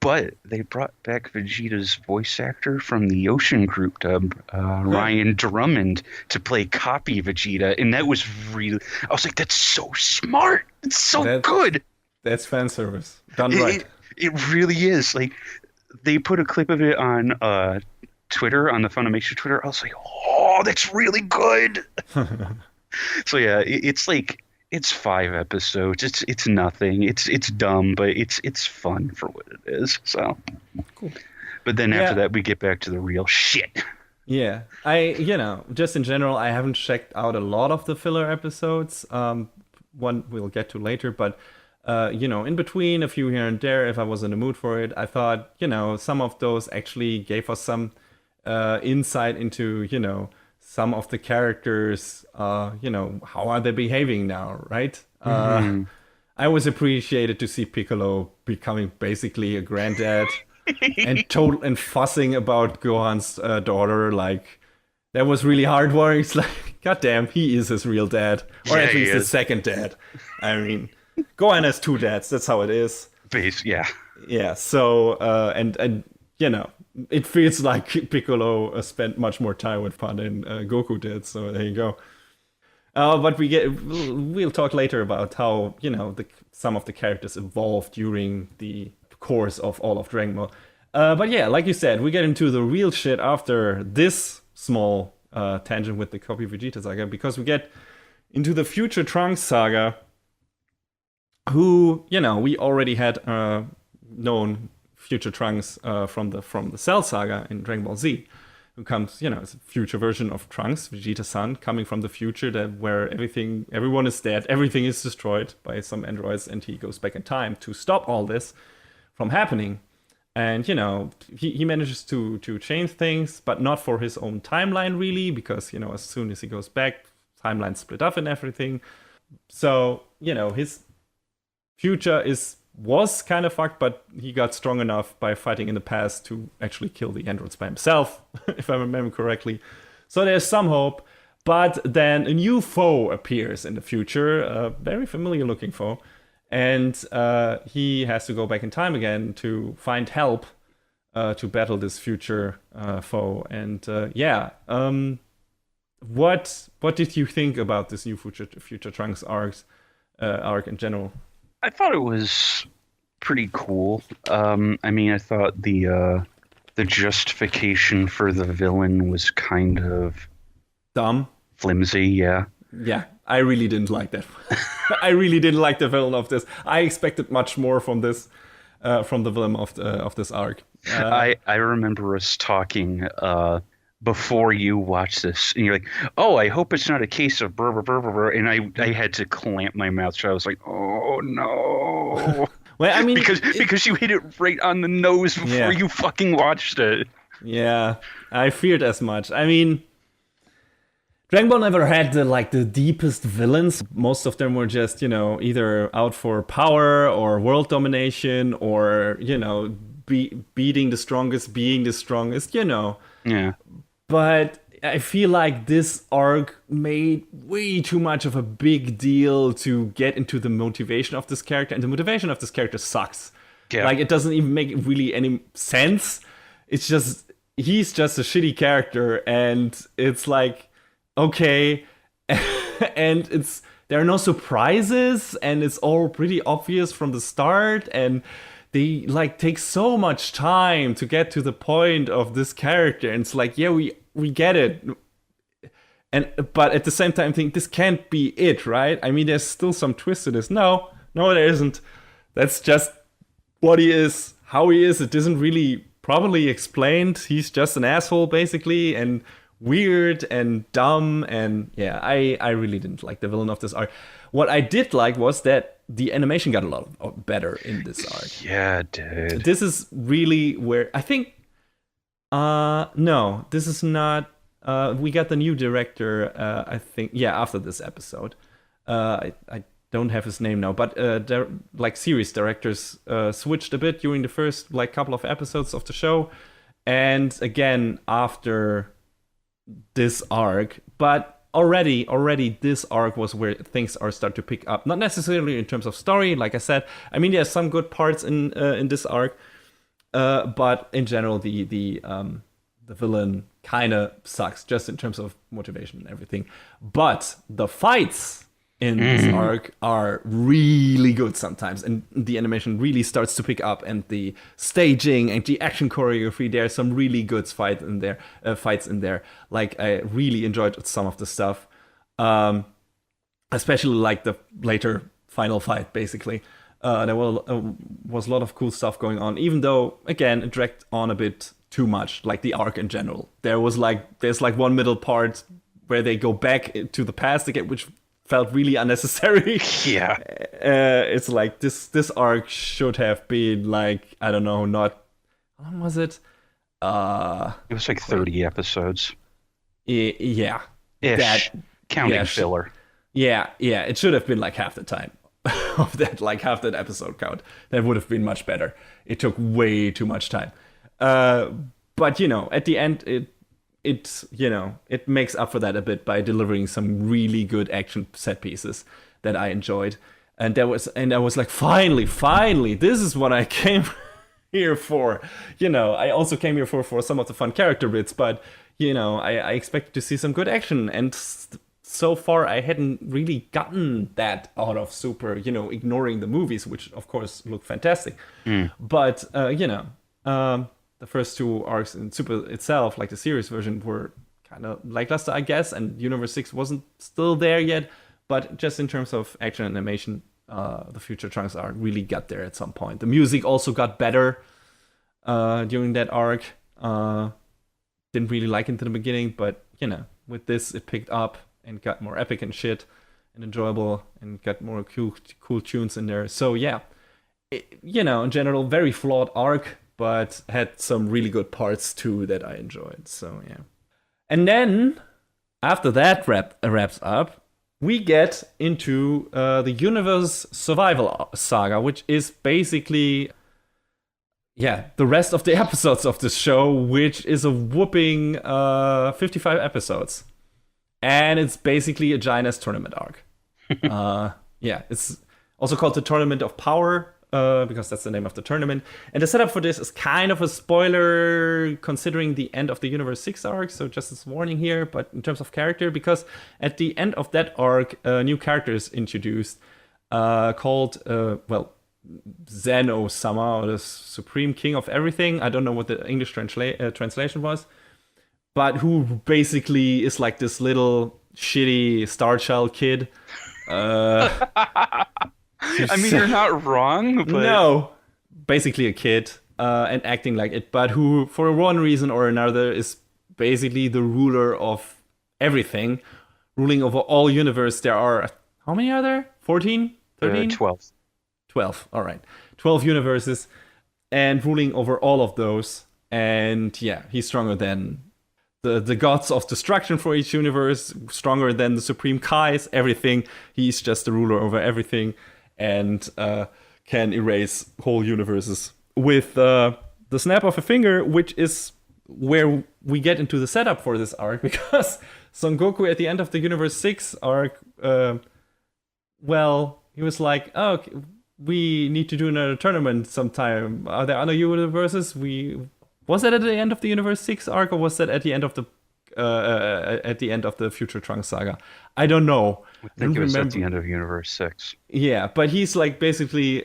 S2: But they brought back Vegeta's voice actor from the Ocean Group dub, Ryan Drummond, to play copy Vegeta, and that was really, I was like, that's so smart. It's so good.
S1: That's fan service done right.
S2: It really is. Like, they put a clip of it on Twitter, on the Funimation Twitter. I was like, oh, that's really good. So yeah, it's like, it's 5 episodes. It's nothing. It's dumb, but it's fun for what it is. So
S1: cool.
S2: But then after that, we get back to the real shit.
S1: Yeah, just in general, I haven't checked out a lot of the filler episodes. One we'll get to later, but in between, a few here and there, if I was in the mood for it, I thought, some of those actually gave us some insight into, some of the characters, how are they behaving now, right? I always appreciated to see Piccolo becoming basically a granddad and fussing about Gohan's daughter. Like, that was really hard-working. It's like, goddamn, he is his real dad, or at least his second dad. I mean, Gohan has 2 dads. That's how it is.
S2: Yeah.
S1: Yeah. So, and it feels like Piccolo spent much more time with Pan than Goku did. So there you go. But we'll talk later about how some of the characters evolved during the course of all of Dragon Ball. But yeah, like you said, we get into the real shit after this small tangent with the Copy Vegeta saga, because we get into the future Trunks saga, who we already had known future Trunks from the Cell saga in Dragon Ball Z, who comes, it's a future version of Trunks, Vegeta's son, coming from the future where everyone is dead, everything is destroyed by some androids, and he goes back in time to stop all this from happening. And, he manages to change things, but not for his own timeline, really, because, as soon as he goes back, timelines split up and everything. So, his future was kind of fucked, but he got strong enough by fighting in the past to actually kill the androids by himself, if I remember correctly. So there's some hope. But then a new foe appears in the future, a very familiar looking foe. And he has to go back in time again to find help to battle this future foe. And what did you think about this new future Trunks arc in general?
S2: I thought it was pretty cool. I thought the justification for the villain was kind of
S1: dumb,
S2: flimsy. Yeah.
S1: Yeah, I really didn't like that. I really didn't like the villain of this. I expected much more from this, from the villain of this arc.
S2: I remember us talking before you watched this, and you're like, "Oh, I hope it's not a case of brr, brr, brr, brr, brr," and I had to clamp my mouth. So I was like, "Oh no!"
S1: Well, I mean,
S2: because you hit it right on the nose before you fucking watched it.
S1: Yeah, I feared as much. I mean, Dragon Ball never had the deepest villains. Most of them were just, either out for power or world domination or, beating the strongest, being the strongest,
S2: Yeah.
S1: But I feel like this arc made way too much of a big deal to get into the motivation of this character. And the motivation of this character sucks. Yeah. Like, it doesn't even make really any sense. It's just, he's just a shitty character. And it's like, okay, and there are no surprises, and it's all pretty obvious from the start, and they take so much time to get to the point of this character, and it's like, yeah, we get it, but at the same time, I think this can't be it, right? I mean, there's still some twist to this. No, there isn't. That's just what he is, how he is. It isn't really properly explained. He's just an asshole, basically, and weird and dumb, and yeah, I really didn't like the villain of this arc. What I did like was that the animation got a lot better in this arc.
S2: Yeah, dude.
S1: This is really where I think no, this is not we got the new director, I think, after this episode. I don't have his name now, but series directors switched a bit during the first couple of episodes of the show, and again after this arc, but already this arc was where things are start to pick up. Not necessarily in terms of story, like I said. I mean, there's some good parts in this arc, but in general, the villain kind of sucks just in terms of motivation and everything. But the fights in this arc are really good sometimes, and the animation really starts to pick up, and the staging and the action choreography, there's some really good fights in there. Like, I really enjoyed some of the stuff, especially the later final fight. Basically, there was a lot of cool stuff going on, even though again it dragged on a bit too much, like the arc in general. There's one middle part where they go back to the past again, which felt really unnecessary.
S2: Yeah.
S1: It's like this arc should have been I don't know, not, how long was it?
S2: It was 30 episodes.
S1: Yeah.
S2: Ish. Counting filler.
S1: Yeah, it should have been half the time of that, half that episode count. That would have been much better. It took way too much time. But at the end, it makes up for that a bit by delivering some really good action set pieces that I enjoyed. And I was like, finally, this is what I came here for. I also came here for some of the fun character bits, but I expected to see some good action, and so far I hadn't really gotten that out of Super. Ignoring the movies, which of course look fantastic, but the first two arcs in Super itself, like the series version, were kind of lackluster, I guess, and Universe 6 wasn't still there yet. But just in terms of action and animation, the Future Trunks arc really got there at some point. The music also got better during that arc. Didn't really like it in the beginning, but with this it picked up and got more epic and shit and enjoyable and got more cool tunes in there. So yeah, in general, very flawed arc, but had some really good parts too that I enjoyed. So yeah. And then after that wraps up, we get into the Universe Survival Saga, which is basically, the rest of the episodes of this show, which is a whooping 55 episodes. And it's basically a giant-ass tournament arc. It's also called the Tournament of Power, because that's the name of the tournament. And the setup for this is kind of a spoiler considering the end of the Universe 6 arc, so just as a warning here, but in terms of character, because at the end of that arc, a new character is introduced called, Zen-oh Sama, or the Supreme King of Everything. I don't know what the English translation was, but who basically is like this little shitty Star Child kid.
S2: I mean, you're not wrong, but...
S1: No, basically a kid, and acting like it, but who, for one reason or another, is basically the ruler of everything, ruling over all universe. There are, how many are there? 14? 13?
S2: 12.
S1: 12, all right. 12 universes, and ruling over all of those, and yeah, he's stronger than the gods of destruction for each universe, stronger than the Supreme Kais, everything. He's just the ruler over everything, and can erase whole universes with the snap of a finger, which is where we get into the setup for this arc, because Son Goku at the end of the Universe 6 arc, he was like, oh, okay, we need to do another tournament sometime. Are there other universes? Was that at the end of the Universe 6 arc, or was that at the end of the Future Trunks saga? I don't know.
S2: I think it was at the end of Universe 6.
S1: Yeah, but he's like basically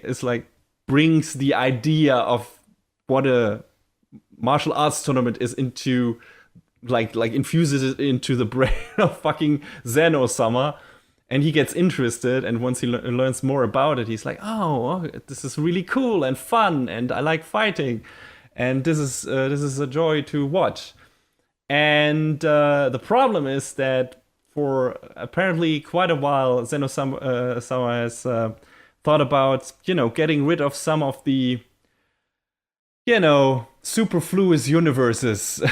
S1: brings the idea of what a martial arts tournament is into infuses it into the brain of fucking Zen-oh Sama, and he gets interested, and once he learns more about it, he's like, oh, this is really cool and fun, and I like fighting, and this is a joy to watch. And the problem is that for apparently quite a while, Zen-oh Sama has thought about, getting rid of some of the, superfluous universes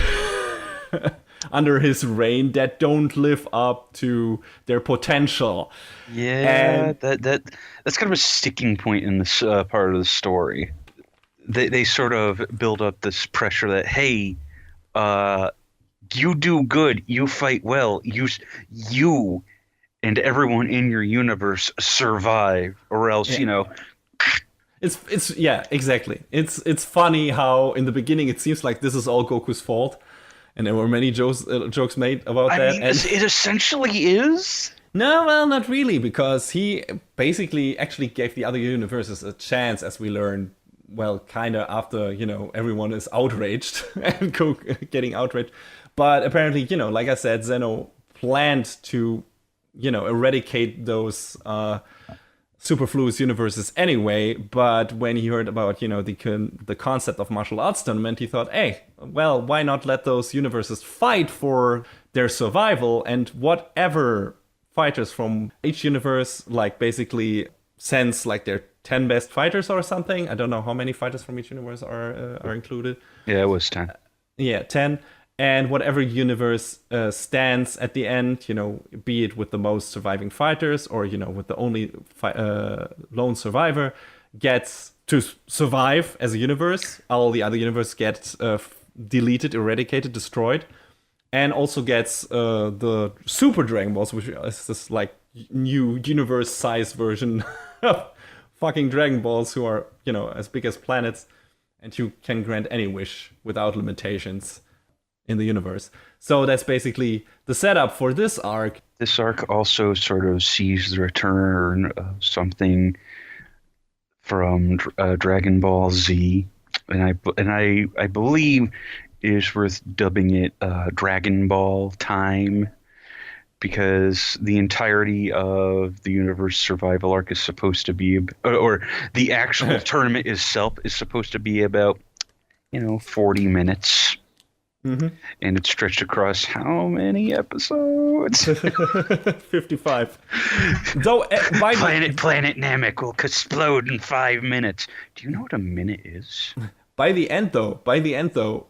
S1: under his reign that don't live up to their potential.
S2: Yeah, and that's kind of a sticking point in this part of the story. They sort of build up this pressure that, hey, you do good, you fight well, you and everyone in your universe survive, or else,
S1: It's exactly. It's funny how in the beginning it seems like this is all Goku's fault, and there were many jokes made about that.
S2: I mean, it essentially is.
S1: No, well, not really, because he basically actually gave the other universes a chance, as we learn. Well, kind of after everyone is outraged and getting outraged, but apparently like I said, Zen-oh planned to eradicate those superfluous universes anyway. But when he heard about the concept of martial arts tournament, he thought, hey, well, why not let those universes fight for their survival, and whatever fighters from each universe basically sends their 10 best fighters or something. I don't know how many fighters from each universe are included.
S2: Yeah, it was 10.
S1: Yeah, 10. And whatever universe stands at the end, be it with the most surviving fighters or, with the only lone survivor, gets to survive as a universe. All the other universes get deleted, eradicated, destroyed. And also gets the Super Dragon Balls, which is this new universe-sized version of fucking Dragon Balls, who are, as big as planets and you can grant any wish without limitations in the universe. So that's basically the setup for this arc.
S2: This arc also sort of sees the return of something from Dragon Ball Z, and I believe it is worth dubbing it Dragon Ball Time, because the entirety of the universe survival arc is supposed to be, or the actual tournament itself is supposed to be about, 40 minutes.
S1: Mm-hmm.
S2: And it's stretched across how many episodes?
S1: 55. Though,
S2: Planet Namek will explode in 5 minutes. Do you know what a minute is?
S1: By the end, though,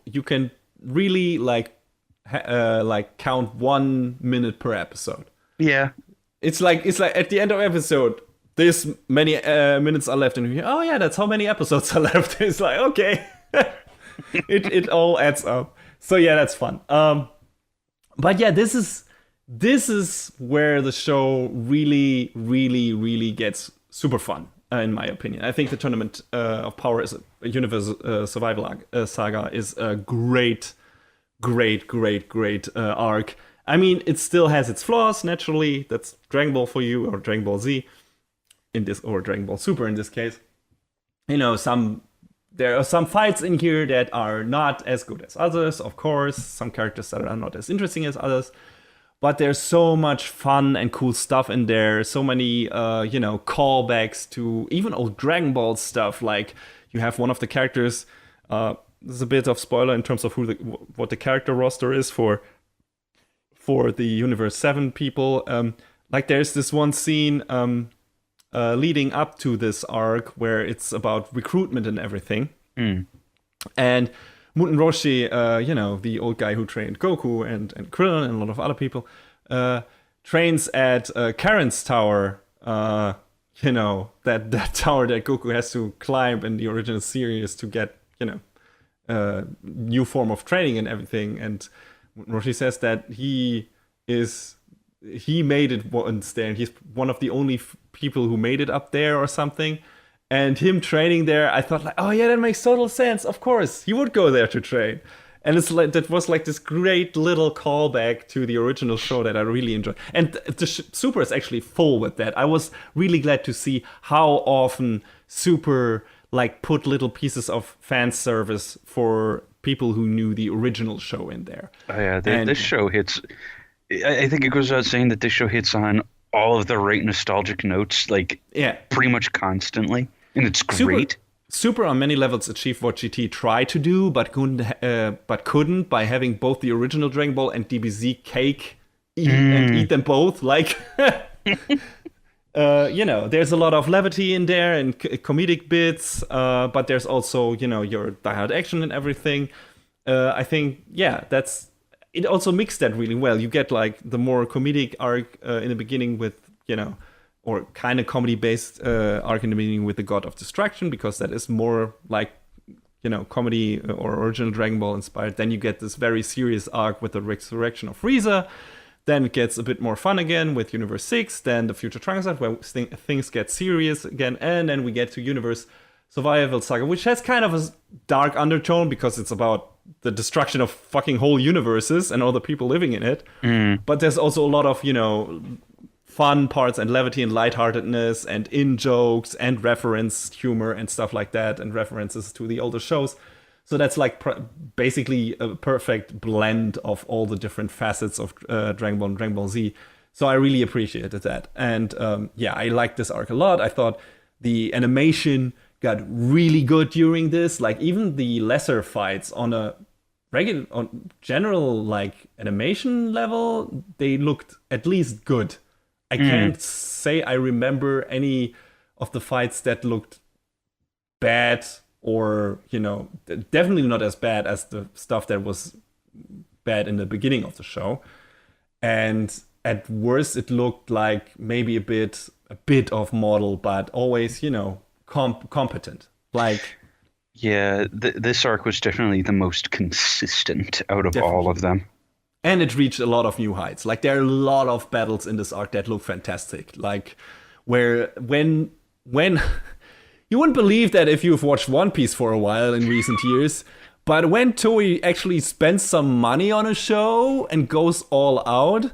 S1: you can really count 1 minute per episode.
S2: Yeah.
S1: It's like at the end of episode, this many minutes are left, and oh yeah, that's how many episodes are left. It's like, okay, it all adds up. So yeah, that's fun. But yeah, this is where the show really, really, really gets super fun, in my opinion. I think the Tournament of Power is a universe survival saga is a great arc. I mean, it still has its flaws, naturally. That's Dragon Ball for you, or Dragon Ball Z in this, or Dragon Ball Super in this case. There are some fights in here that are not as good as others, of course. Some characters that are not as interesting as others. But there's so much fun and cool stuff in there. So many, callbacks to even old Dragon Ball stuff. Like, you have one of the characters. There's a bit of spoiler in terms of what the character roster is for the Universe 7 people. There's this one scene leading up to this arc where it's about recruitment and everything. And Muten Roshi, the old guy who trained Goku and Krillin and a lot of other people, trains at Karen's tower. That tower that Goku has to climb in the original series to get, new form of training and everything. And Muten Roshi says that he made it once there, and he's one of the only people who made it up there or something. And him training there, I thought, like, oh yeah, that makes total sense. Of course, he would go there to train. And it's like that was like this great little callback to the original show that I really enjoyed. And the Super is actually full with that. I was really glad to see how often Super put little pieces of fan service for people who knew the original show in there.
S2: Oh yeah, this show hits. I think it goes without saying that this show hits on all of the right nostalgic notes, pretty much constantly, and it's great.
S1: Super on many levels achieved what GT tried to do, but couldn't by having both the original Dragon Ball and DBZ cake and eat them both. There's a lot of levity in there and comedic bits, but there's also your diehard action and everything. I think it also mixed that really well. You get the more comedic arc in the beginning with, or kind of comedy-based arc in the beginning with the God of Destruction, because that is more comedy or original Dragon Ball inspired. Then you get this very serious arc with the resurrection of Frieza. Then it gets a bit more fun again with Universe 6. Then the Future Trunks arc, where things get serious again. And then we get to Universe Survival Saga, which has kind of a dark undertone because it's about the destruction of fucking whole universes and all the people living in it. But there's also a lot of, fun parts and levity and lightheartedness and in-jokes and reference humor and stuff like that, and references to the older shows. So that's basically a perfect blend of all the different facets of Dragon Ball and Dragon Ball Z. So I really appreciated that. And I liked this arc a lot. I thought the animation got really good during this. Even the lesser fights on a general animation level, they looked at least good. I can't say I remember any of the fights that looked bad, or definitely not as bad as the stuff that was bad in the beginning of the show. And at worst, it looked like maybe a bit of model, but always competent.
S2: This arc was definitely the most consistent out of all of them.
S1: And it reached a lot of new heights. There are a lot of battles in this arc that look fantastic. Where when you wouldn't believe that if you've watched One Piece for a while in recent years. But when Toei actually spends some money on a show and goes all out,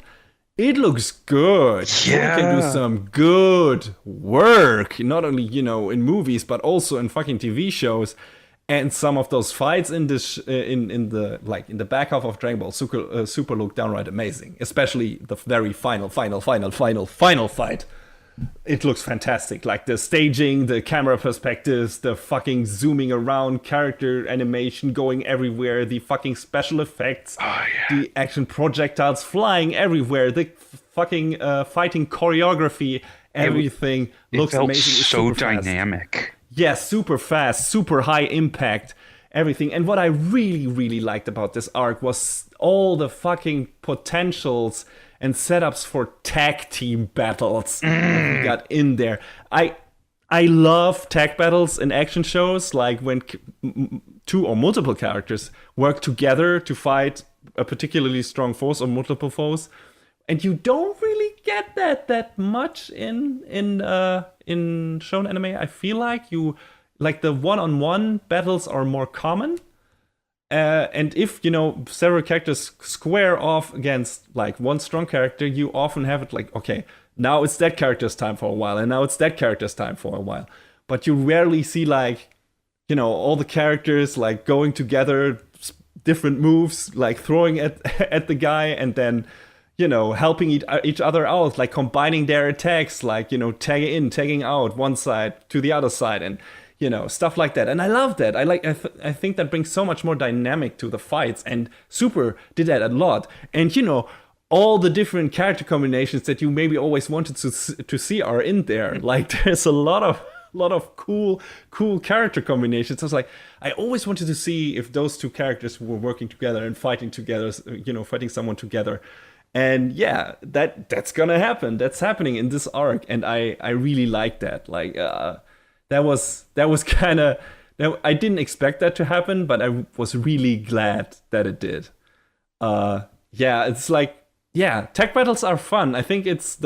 S1: it looks good. Toei can do some good work, not only, in movies, but also in fucking TV shows. And some of those fights in this, in the back half of Dragon Ball Super look downright amazing. Especially the very final fight. It looks fantastic. Like the staging, the camera perspectives, the fucking zooming around, character animation going everywhere, the fucking special effects, the action projectiles flying everywhere, the fucking fighting choreography, everything looks amazing. It's
S2: so dynamic.
S1: Yeah, super fast, super high impact, everything. And what I really, really liked about this arc was all the fucking potentials and setups for tag team battles that we got in there. I love tag battles in action shows, like when two or multiple characters work together to fight a particularly strong force or multiple foes. And you don't really get that much in shonen anime. I feel like the one-on-one battles are more common. And if, several characters square off against like one strong character, you often have it like, okay, now it's that character's time for a while, and now it's that character's time for a while. But you rarely see like, all the characters like going together, different moves, like throwing at the guy, and then helping each other out, like combining their attacks, like, tagging in, tagging out one side to the other side, and, stuff like that. And I love that. I think that brings so much more dynamic to the fights, and Super did that a lot. And, all the different character combinations that you maybe always wanted to see are in there. Like, there's a lot of cool character combinations. I was like, I always wanted to see if those two characters were working together and fighting together, fighting someone together. And yeah, that's gonna happen. That's happening in this arc, and I really like that. Like that was kind of, I didn't expect that to happen, but I was really glad that it did. It's like, tech battles are fun. I think it's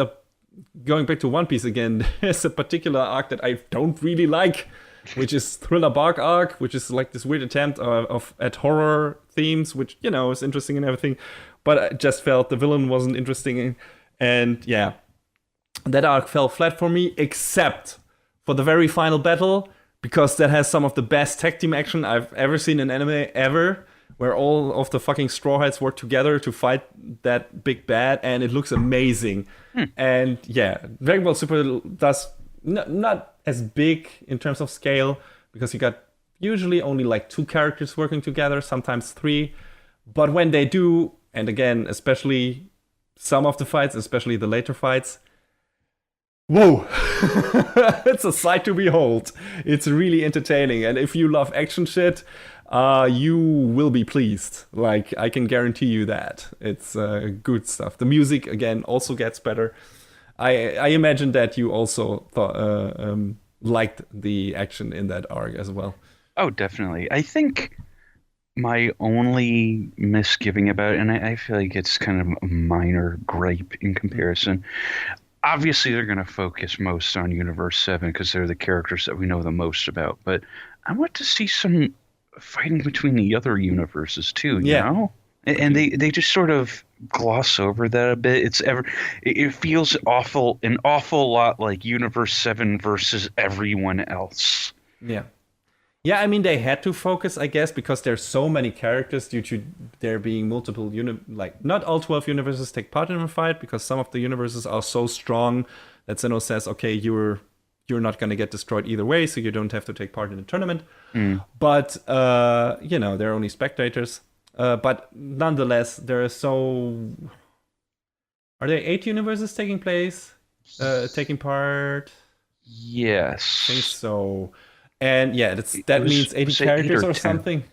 S1: going back to One Piece again. There's a particular arc that I don't really like, which is Thriller Bark arc, which is like this weird attempt at horror themes, which is interesting and everything. But I just felt the villain wasn't interesting. And yeah, that arc fell flat for me, except for the very final battle, because that has some of the best tag team action I've ever seen in anime ever, where all of the fucking Straw Hats work together to fight that big bad, and it looks amazing. And yeah, Dragon Ball Super does not as big in terms of scale, because you got usually only like 2 characters working together, sometimes 3. But when they do, and again, especially some of the fights, especially the later fights, whoa! It's a sight to behold. It's really entertaining. And if you love action shit, you will be pleased. Like, I can guarantee you that. It's good stuff. The music, again, also gets better. I imagine that you also liked the action in that arc as well.
S2: Oh, definitely. I think my only misgiving about it, and I feel like it's kind of a minor gripe in comparison. Obviously, they're going to focus most on Universe 7 because they're the characters that we know the most about. But I want to see some fighting between the other universes too, you know? And they just sort of gloss over that a bit. It feels an awful lot like Universe 7 versus everyone else.
S1: Yeah. Yeah, I mean, they had to focus, I guess, because there's so many characters due to there being multiple, not all 12 universes take part in a fight, because some of the universes are so strong that zen-oh says, okay, you're not going to get destroyed either way, so you don't have to take part in the tournament. But, they're only spectators. But nonetheless, there are Are there 8 universes taking part?
S2: Yes.
S1: I think so. And yeah, that means 80 characters or something.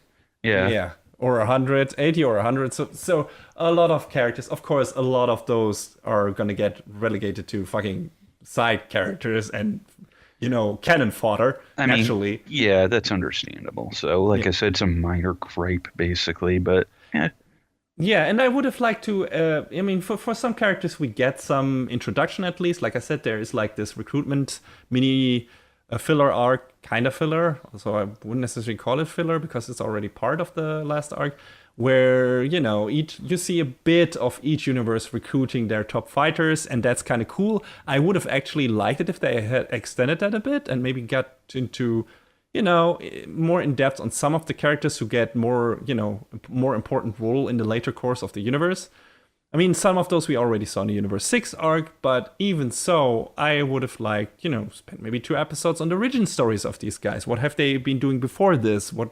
S1: Yeah. Or 100, 80 or 100. So a lot of characters. Of course, a lot of those are going to get relegated to fucking side characters and, cannon fodder, naturally.
S2: Yeah, that's understandable. So, like I said, it's a minor gripe, basically, but yeah.
S1: Yeah, and I would have liked to, for some characters, we get some introduction at least. Like I said, there is like this recruitment mini a filler arc, kind of filler. So I wouldn't necessarily call it filler because it's already part of the last arc, where you see a bit of each universe recruiting their top fighters, and that's kind of cool. I would have actually liked it if they had extended that a bit and maybe got into more in depth on some of the characters who get more important role in the later course of the universe. I mean, some of those we already saw in the Universe 6 arc, but even so, I would have liked, spent maybe 2 episodes on the origin stories of these guys. What have they been doing before this? What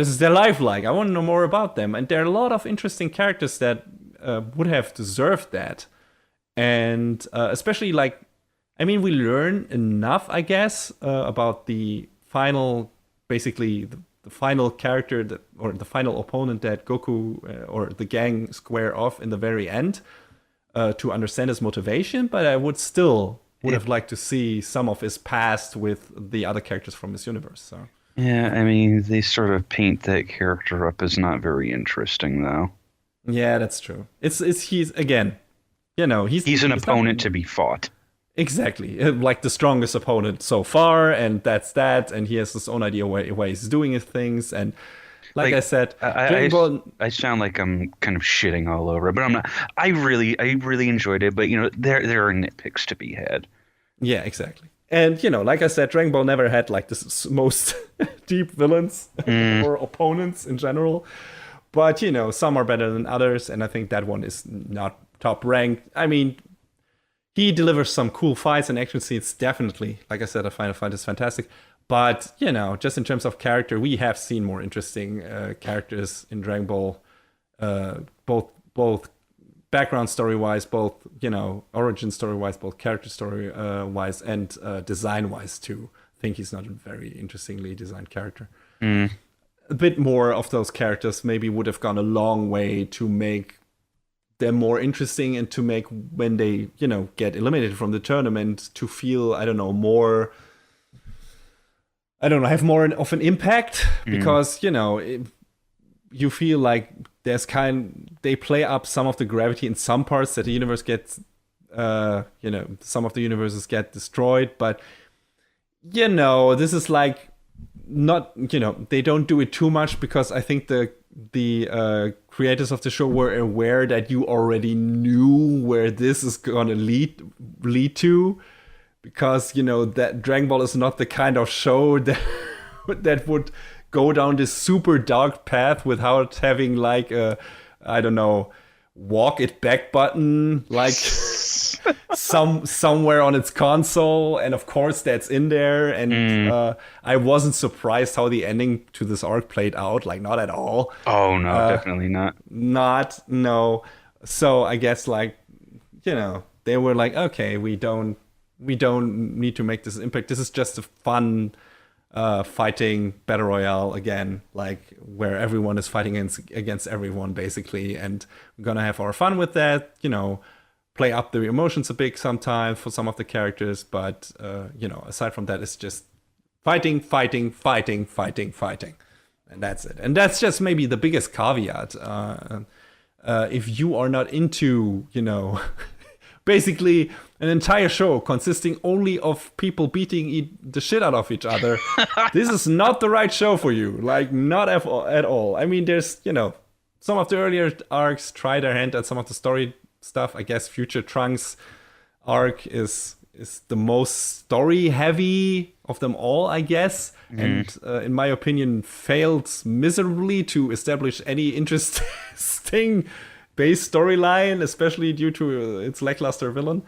S1: is their life like? I want to know more about them. And there are a lot of interesting characters that would have deserved that. And especially, we learn enough, I guess, about the final, basically, the final character or the final opponent that Goku or the gang square off in the very end to understand his motivation, but I would have liked to see some of his past with the other characters from this universe. So
S2: yeah, they sort of paint that character up as not very interesting, though.
S1: Yeah, that's true. He's again, he's
S2: an opponent to be fought.
S1: Exactly, like the strongest opponent so far, and that's that. And he has his own idea why he's doing his things. And like I said,
S2: I sound like I'm kind of shitting all over it, but I'm not. I really enjoyed it, but there are nitpicks to be had.
S1: Yeah, exactly. And like I said, Dragon Ball never had like the most deep villains or opponents in general. But some are better than others, and I think that one is not top ranked. I mean, he delivers some cool fights and action scenes, definitely. Like I said, the final fight is fantastic. But, just in terms of character, we have seen more interesting characters in Dragon Ball, both background story-wise, both, origin story-wise, both character story-wise, and design-wise, too. I think he's not a very interestingly designed character. A bit more of those characters maybe would have gone a long way to make them more interesting and to make, when they, get eliminated from the tournament, to feel, have more of an impact, because, you feel like they play up some of the gravity in some parts that the universe gets, some of the universes get destroyed, but, this is like, not, they don't do it too much, because I think the creators of the show were aware that you already knew where this is gonna lead to, because that Dragon Ball is not the kind of show that would go down this super dark path without having like a, walk it back button, like somewhere on its console, and of course that's in there. And I wasn't surprised how the ending to this arc played out, like not at all.
S2: Oh no, definitely not.
S1: No. So I guess they were like, okay, we don't need to make this impact. This is just a fun fighting battle royale again, like where everyone is fighting against everyone basically, and we're gonna have our fun with that. Play up the emotions a bit sometimes for some of the characters, but aside from that, it's just fighting, and that's it. And that's just maybe the biggest caveat. If you are not into, basically an entire show consisting only of people beating the shit out of each other, this is not the right show for you. Like, not at all. I mean, there's, some of the earlier arcs try their hand at some of the story stuff. I guess Future Trunks arc is the most story heavy of them all, I guess, and in my opinion failed miserably to establish any interesting base storyline, especially due to its lackluster villain.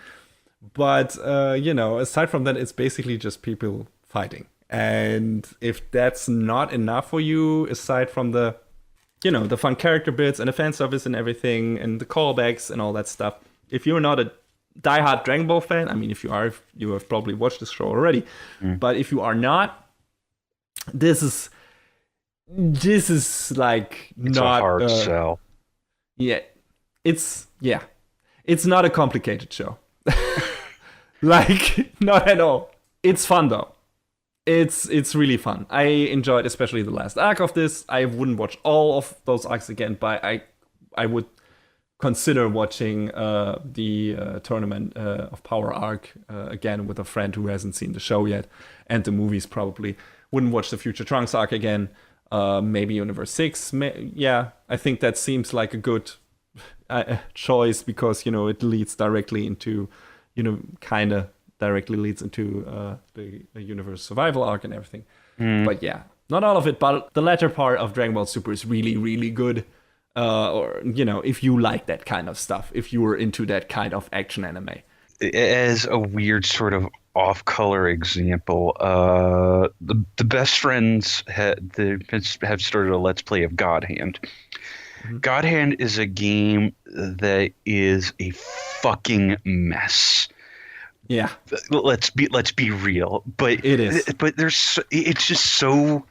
S1: But aside from that, it's basically just people fighting. And if that's not enough for you, aside from the the fun character bits and the fan service and everything and the callbacks and all that stuff, if you're not a diehard Dragon Ball fan, I mean, if you are, you have probably watched this show already. But if you are not, this is like
S2: it's
S1: not
S2: a hard sell.
S1: Yeah, it's not a complicated show. Like, not at all. It's fun though. It's really fun. I enjoyed especially the last arc of this. I wouldn't watch all of those arcs again, but I would consider watching the Tournament of Power arc again with a friend who hasn't seen the show yet, and the movies probably. Wouldn't watch the Future Trunks arc again. Maybe Universe 6. Yeah, I think that seems like a good choice because, it leads directly into, kind of directly leads into the Universe Survival arc and everything. But yeah, not all of it, but the latter part of Dragon Ball Super is really, really good. Or, if you like that kind of stuff, if you were into that kind of action anime.
S2: As a weird sort of off-color example, the best friends have started a Let's Play of God Hand. God Hand is a game that is a fucking mess.
S1: Yeah,
S2: let's be real, but
S1: it is.
S2: But it's just so,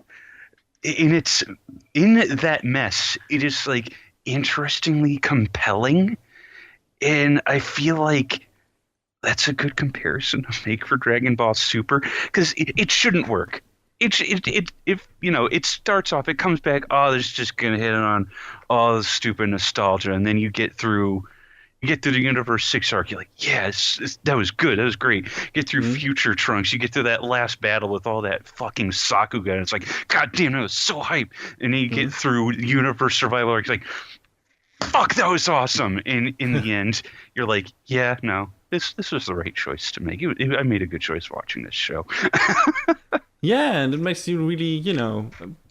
S2: in that mess, it is like interestingly compelling, and I feel like that's a good comparison to make for Dragon Ball Super, because it shouldn't work. It starts off, it comes back, there's just gonna hit on all the stupid nostalgia, and then you get through the Universe 6 arc, you're like, yes, that was good, that was great. Get through Future Trunks, you get through that last battle with all that fucking Sakuga, and it's like, god damn, that was so hype. And then you get through Universe Survival arc, it's like, fuck, that was awesome. And in the end, you're like, yeah, no, this was the right choice to make. I made a good choice watching this show.
S1: Yeah, and it makes you really,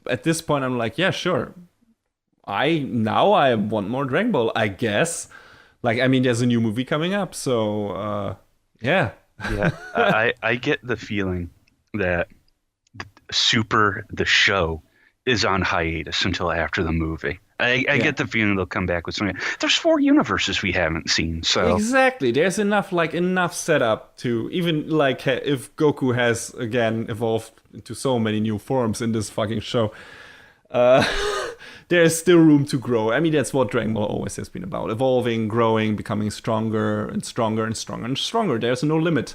S1: at this point, I'm like, yeah, sure. I want more Dragon Ball, I guess. Like, I mean, there's a new movie coming up, so, yeah.
S2: Yeah, I get the feeling that Super, the show, is on hiatus until after the movie. I get the feeling they'll come back with something. There's 4 universes we haven't seen, so
S1: exactly. There's enough setup to even like if Goku has again evolved into so many new forms in this fucking show. There's still room to grow. I mean, that's what Dragon Ball always has been about: evolving, growing, becoming stronger and stronger and stronger and stronger. There's no limit.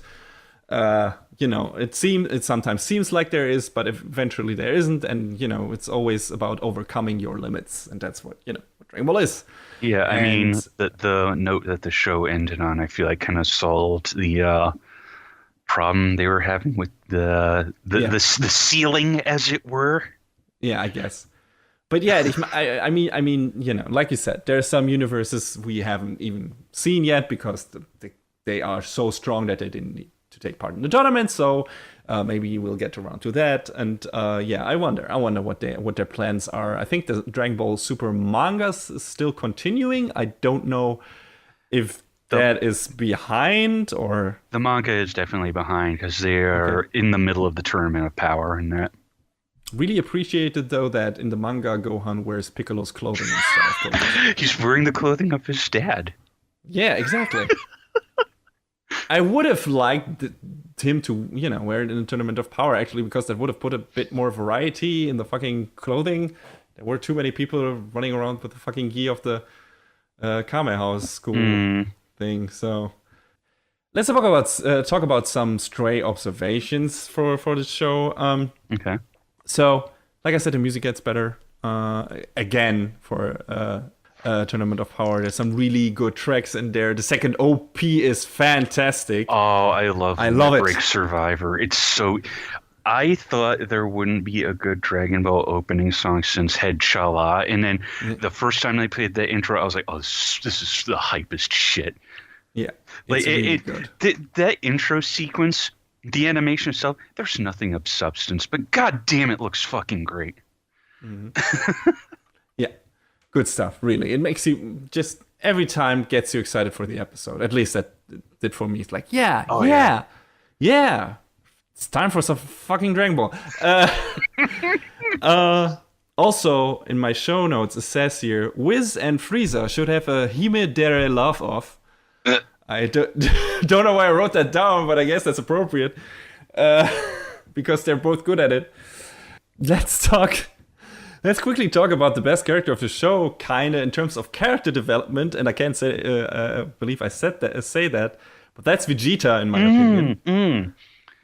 S1: It sometimes seems like there is, but eventually there isn't, and it's always about overcoming your limits, and that's what what Dragon Ball is.
S2: Yeah, I mean, the note that the show ended on, I feel like kind of solved the problem they were having with the ceiling, as it were.
S1: Yeah, I guess. But yeah, I mean, like you said, there are some universes we haven't even seen yet because they are so strong that they didn't need to take part in the tournament, so maybe we'll get around to that. And I wonder what their plans are. I think the Dragon Ball Super manga is still continuing. I don't know if that is behind or
S2: the manga is definitely behind because they're in the middle of the Tournament of Power and that.
S1: Really appreciated though that in the manga Gohan wears Piccolo's clothing instead of Goku's.
S2: He's wearing the clothing of his dad.
S1: Yeah, exactly. I would have liked him to, wear it in the Tournament of Power, actually, because that would have put a bit more variety in the fucking clothing. There were too many people running around with the fucking gi of the Kame-House school thing. So let's talk about some stray observations for the show.
S2: Okay.
S1: So, like I said, the music gets better again for Tournament of Power. There's some really good tracks in there. The second OP is fantastic.
S2: Oh, I love
S1: it.
S2: Survivor. It's so. I thought there wouldn't be a good Dragon Ball opening song since Head Chala, and then the first time they played the intro, I was like, "Oh, this is the hypest shit."
S1: Yeah,
S2: it's really good. That intro sequence, the animation itself, there's nothing of substance, but god damn, it looks fucking great.
S1: Mm-hmm. Yeah. Good stuff, really. It makes you just every time gets you excited for the episode. At least that did for me. It's like, yeah. It's time for some fucking Dragon Ball. Also, in my show notes, it says here, Wiz and Frieza should have a Hime Dere love-off. I don't know why I wrote that down, but I guess that's appropriate. Because they're both good at it. Let's quickly talk about the best character of the show, kind of in terms of character development, and I can't believe I say that, but that's Vegeta in my opinion.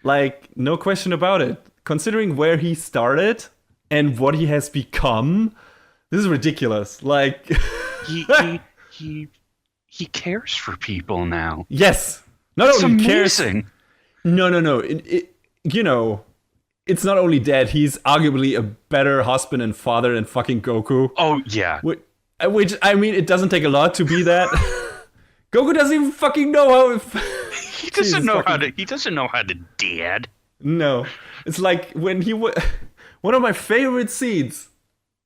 S1: Like, no question about it. Considering where he started and what he has become, this is ridiculous. Like,
S2: he he cares for people now.
S1: Yes. Not
S2: It's
S1: only cares.
S2: amazing.
S1: No. It's not only that, he's arguably a better husband and father than fucking Goku.
S2: Oh yeah.
S1: Which I mean, it doesn't take a lot to be that. Goku doesn't even fucking know how.
S2: He doesn't know how to. He doesn't know how to dad.
S1: No, it's like when one of my favorite scenes.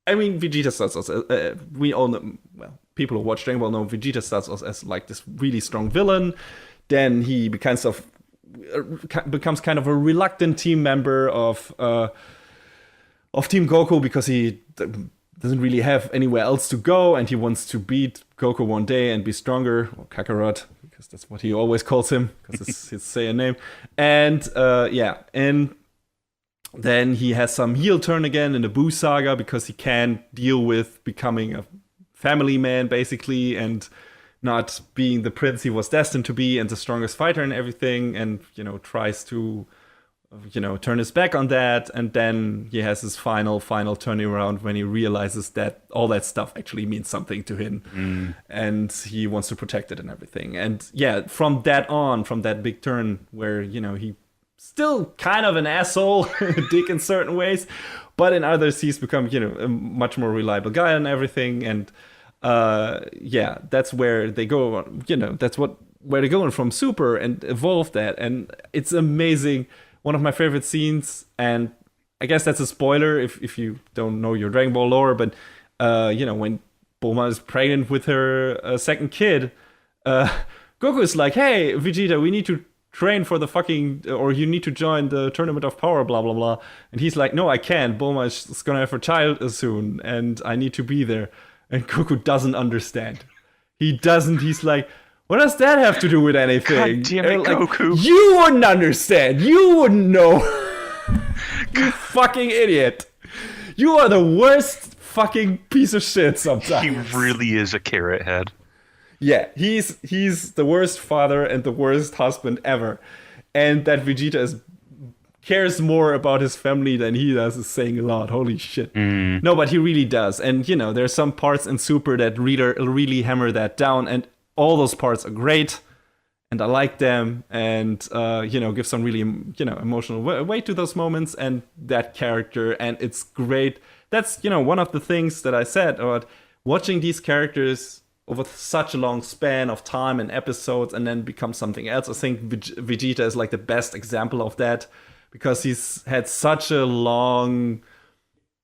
S1: I mean, Vegeta starts us. We all know. Well, people who watch Dragon Ball know Vegeta starts us as like this really strong villain. Then he becomes kind of a reluctant team member of Team Goku because he doesn't really have anywhere else to go, and he wants to beat Goku one day and be stronger, or Kakarot, because that's what he always calls him, because it's his Saiyan name. And and then he has some heel turn again in the Buu saga because he can't deal with becoming a family man, basically, and not being the prince he was destined to be and the strongest fighter and everything, and tries to turn his back on that. And then he has his final turning around when he realizes that all that stuff actually means something to him, and he wants to protect it and everything. And yeah, from that big turn where he still kind of an asshole, dick in certain ways, but in others he's become a much more reliable guy and everything. And that's where they go. That's where they're going from Super and evolve that, and it's amazing. One of my favorite scenes, and I guess that's a spoiler if you don't know your Dragon Ball lore, but when Bulma is pregnant with her second kid, Goku is like, "Hey, Vegeta, we need to train for the fucking, or you need to join the Tournament of Power, blah blah blah." And he's like, "No, I can't. Bulma is gonna have her child soon, and I need to be there." And Goku doesn't understand. He doesn't. He's like, what does that have to do with anything?
S2: God damn it,
S1: like,
S2: Goku.
S1: You wouldn't understand. You wouldn't know. You fucking idiot. You are the worst fucking piece of shit sometimes.
S2: He really is a carrot head.
S1: Yeah, he's the worst father and the worst husband ever. And that Vegeta cares more about his family than he does is saying a lot. Holy shit. No, but he really does. And, there's some parts in Super that really hammer that down. And all those parts are great. And I like them. And, give some really, emotional weight to those moments and that character. And it's great. That's, one of the things that I said about watching these characters over such a long span of time and episodes and then become something else. I think Vegeta is like the best example of that. Because he's had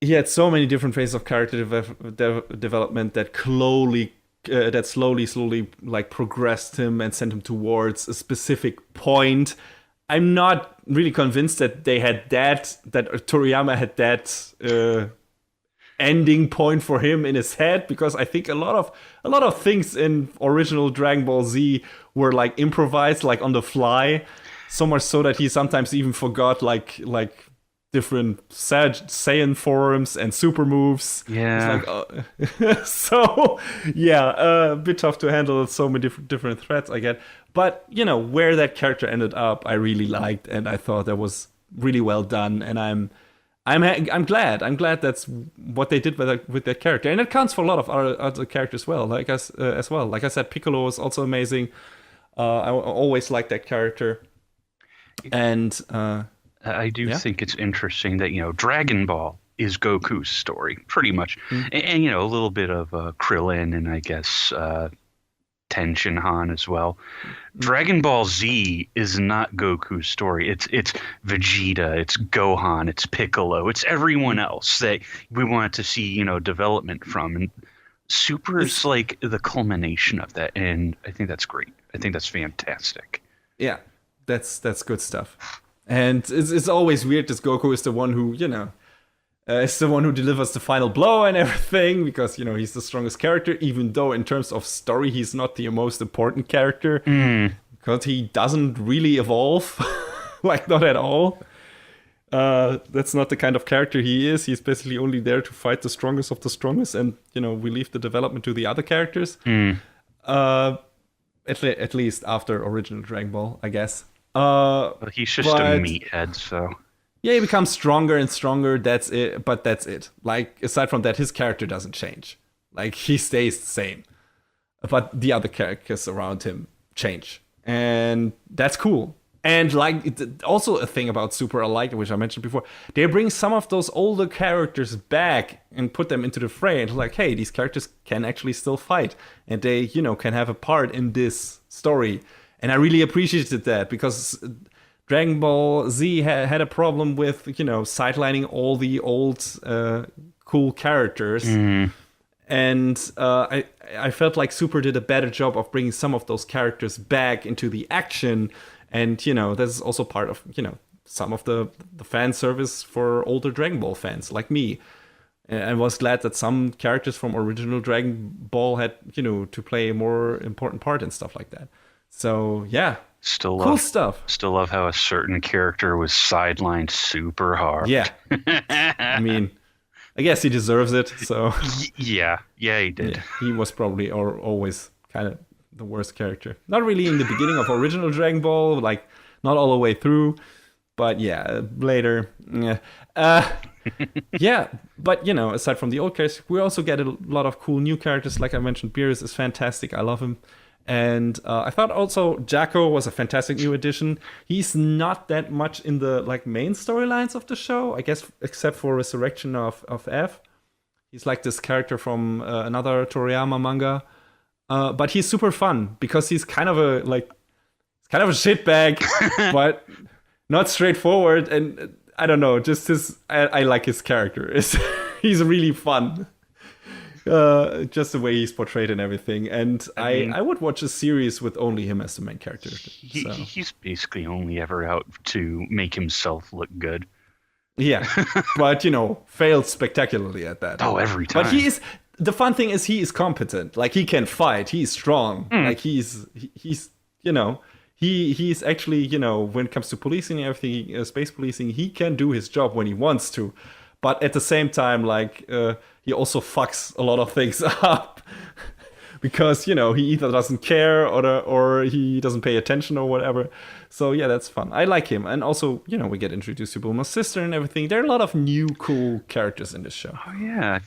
S1: he had so many different phases of character development that slowly like progressed him and sent him towards a specific point. I'm not really convinced that they had that Toriyama had that ending point for him in his head, because I think a lot of things in original Dragon Ball Z were like improvised, like on the fly. So much so that he sometimes even forgot like different Saiyan forms and super moves.
S2: Yeah.
S1: So yeah, a bit tough to handle. So many different threats I get. But where that character ended up, I really liked, and I thought that was really well done. And I'm glad. I'm glad that's what they did with that character, and it counts for a lot of other characters as well. Like I said, Piccolo is also amazing. I always liked that character. And
S2: I do think it's interesting that Dragon Ball is Goku's story pretty much, and a little bit of Krillin and I guess Tenshin Han as well. Dragon Ball Z is not Goku's story. It's Vegeta, it's Gohan, it's Piccolo, it's everyone else that we wanted to see development from, and Super is like the culmination of that, and I think that's great. I think that's fantastic.
S1: Yeah. That's good stuff. And it's always weird that Goku is the one who, is the one who delivers the final blow and everything, because, he's the strongest character, even though in terms of story, he's not the most important character, because he doesn't really evolve, like not at all. That's not the kind of character he is. He's basically only there to fight the strongest of the strongest, and, we leave the development to the other characters. At least after original Dragon Ball, I guess.
S2: But he's just a meathead, so...
S1: Yeah, he becomes stronger and stronger, that's it. But that's it. Like, aside from that, his character doesn't change. Like, he stays the same. but the other characters around him change, and that's cool. And like also a thing about Super I like, which I mentioned before, they bring some of those older characters back and put them into the fray. And like, hey, these characters can actually still fight, and they can have a part in this story. And I really appreciated that, because Dragon Ball Z had a problem with sidelining all the old cool characters. And I felt like Super did a better job of bringing some of those characters back into the action. And, this is also part of, some of the fan service for older Dragon Ball fans like me. And I was glad that some characters from original Dragon Ball had, to play a more important part and stuff like that. So, yeah. Cool stuff.
S2: Still love how a certain character was sidelined super hard.
S1: Yeah. I mean, I guess he deserves it. So
S2: yeah, he did.
S1: Yeah, he was probably always kind of the worst character. Not really in the beginning of original Dragon Ball, like not all the way through, but yeah, later. Yeah. Yeah, but aside from the old characters, we also get a lot of cool new characters. Like I mentioned, Beerus is fantastic. I love him. And I thought also Jacko was a fantastic new addition. He's not that much in the main storylines of the show, I guess, except for Resurrection of F. He's like this character from another Toriyama manga, but he's super fun because he's kind of a shitbag, but not straightforward. And I don't know, just I like his character. He's really fun. Just the way he's portrayed and everything. And I would watch a series with only him as the main character.
S2: He's basically only ever out to make himself look good.
S1: Yeah, but failed spectacularly at that.
S2: Oh, every time.
S1: But the fun thing is he is competent. Like, he can fight. He's strong. Like, he's he's actually, when it comes to policing and everything, space policing, he can do his job when he wants to. But at the same time, he also fucks a lot of things up because, he either doesn't care or he doesn't pay attention or whatever. So, yeah, that's fun. I like him. And also, we get introduced to Bulma's sister and everything. There are a lot of new cool characters in this show.
S2: Oh, yeah.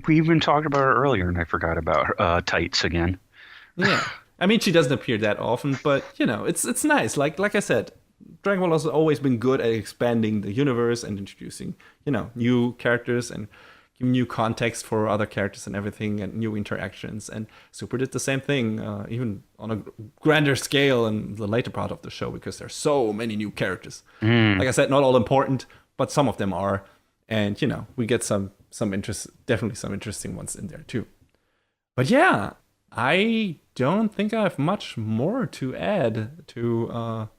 S2: We even talked about her earlier, and I forgot about Tights again.
S1: Yeah. I mean, she doesn't appear that often, but, it's nice. Like I said, Dragon Ball has always been good at expanding the universe and introducing, new characters and giving new context for other characters and everything and new interactions. And Super did the same thing, even on a grander scale in the later part of the show, because there's so many new characters. Like I said, not all important, but some of them are. And, we get some definitely some interesting ones in there too. But yeah, I don't think I have much more to add to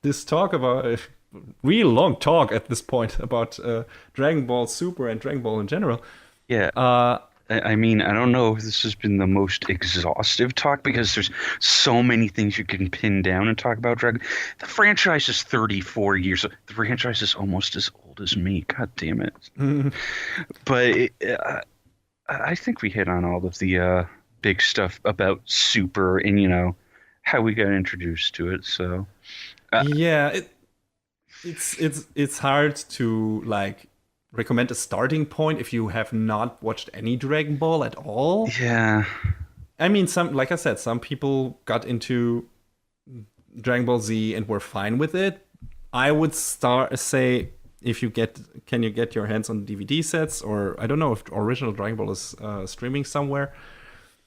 S1: this talk about a real long talk at this point about Dragon Ball Super and Dragon Ball in general.
S2: Yeah. I mean, I don't know if this has been the most exhaustive talk because there's so many things you can pin down and talk about Dragon. The franchise is 34 years. The franchise is almost as old as me. God damn it. But I think we hit on all of the big stuff about Super and, how we got introduced to it. So
S1: yeah, it's hard to recommend a starting point if you have not watched any Dragon Ball at all.
S2: Yeah,
S1: I mean, like I said, some people got into Dragon Ball Z and were fine with it. I would say if you can you get your hands on DVD sets, or I don't know if original Dragon Ball is streaming somewhere.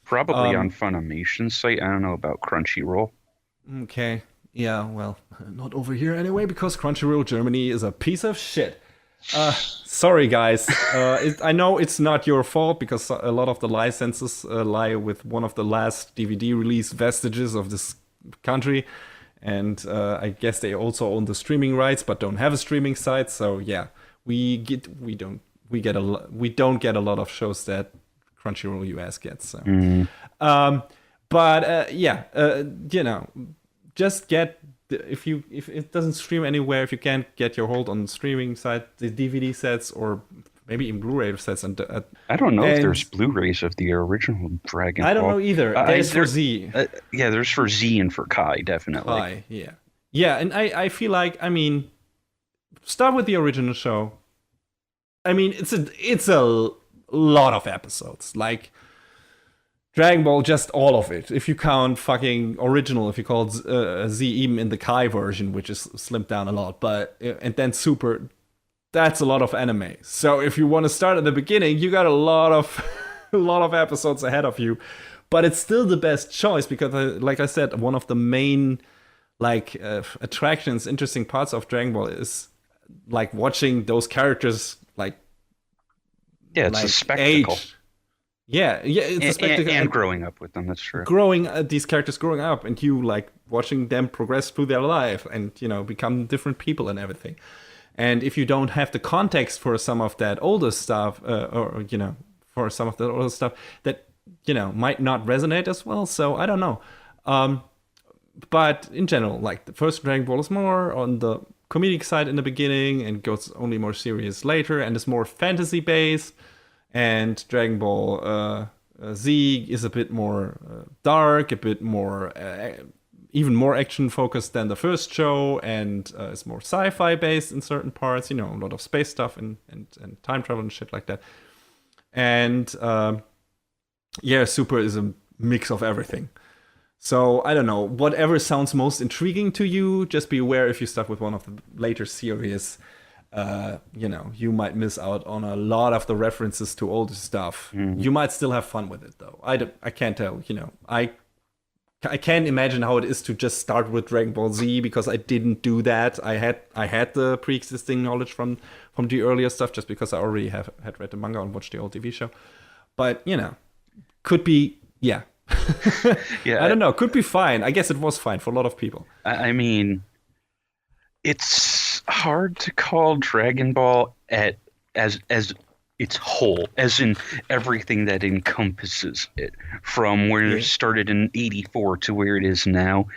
S2: Probably on Funimation's site. I don't know about Crunchyroll.
S1: Okay. Yeah, well, not over here anyway, because Crunchyroll Germany is a piece of shit. Sorry, guys. I know it's not your fault, because a lot of the licenses lie with one of the last DVD release vestiges of this country. And I guess they also own the streaming rights, but don't have a streaming site. So yeah, we don't get a lot of shows that Crunchyroll US gets. So. Just get if it doesn't stream anywhere, if you can't get your hold on the streaming site, the DVD sets or maybe even Blu-ray sets.
S2: I don't know if there's Blu-rays of the original Dragon Ball.
S1: I don't know either. There's for Z.
S2: Yeah, there's for Z and for Kai, definitely.
S1: Kai, yeah. Yeah, and I feel like, start with the original show. I mean, it's a lot of episodes. Like, Dragon Ball, just all of it. If you count fucking original, if you call Z even in the Kai version, which is slimmed down a lot, but and then Super, that's a lot of anime. So if you want to start at the beginning, you got a lot of a lot of episodes ahead of you. But it's still the best choice because, like I said, one of the main attractions, interesting parts of Dragon Ball is like watching those characters
S2: Yeah, it's a spectacle.
S1: age. Yeah, it's a spectacle.
S2: And growing up with them, that's true.
S1: These characters growing up, and you like watching them progress through their life, and become different people and everything. And if you don't have the context for some of that older stuff, for some of the older stuff, that might not resonate as well. So I don't know. But in general, like the first Dragon Ball is more on the comedic side in the beginning, and goes only more serious later, and is more fantasy based. And Dragon Ball Z is a bit more dark, a bit more, even more action focused than the first show, and is more sci-fi based in certain parts. A lot of space stuff and time travel and shit like that. And Super is a mix of everything. So I don't know, whatever sounds most intriguing to you, just be aware if you start with one of the later series. You might miss out on a lot of the references to older stuff.
S2: Mm-hmm.
S1: You might still have fun with it, though. I can't tell. I can't imagine how it is to just start with Dragon Ball Z, because I didn't do that. I had the pre-existing knowledge from the earlier stuff, just because I already had read the manga and watched the old TV show. But could be yeah.
S2: Yeah,
S1: I don't know. Could be fine. I guess it was fine for a lot of people.
S2: I mean, it's hard to call Dragon Ball as its whole, as in everything that encompasses it, from where it started in '84 to where it is now,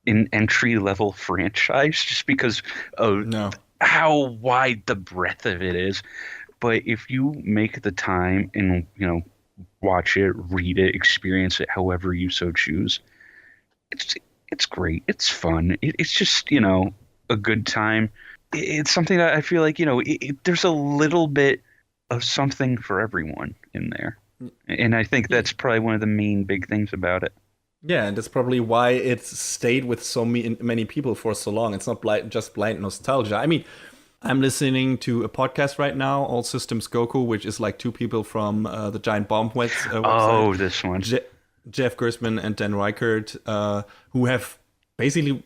S2: an entry level franchise, just because of how wide the breadth of it is. But if you make the time and watch it, read it, experience it however you so choose, it's great. It's fun. It's just a good time. It's something that I feel like there's a little bit of something for everyone in there, and I think that's probably one of the main big things about it.
S1: Yeah, and that's probably why it stayed with so many people for so long. It's not just blind nostalgia. I mean, I'm listening to a podcast right now, All Systems Goku, which is like two people from the Giant Bomb website.
S2: Oh, this one.
S1: Jeff Gersman and Dan Reichert, who have basically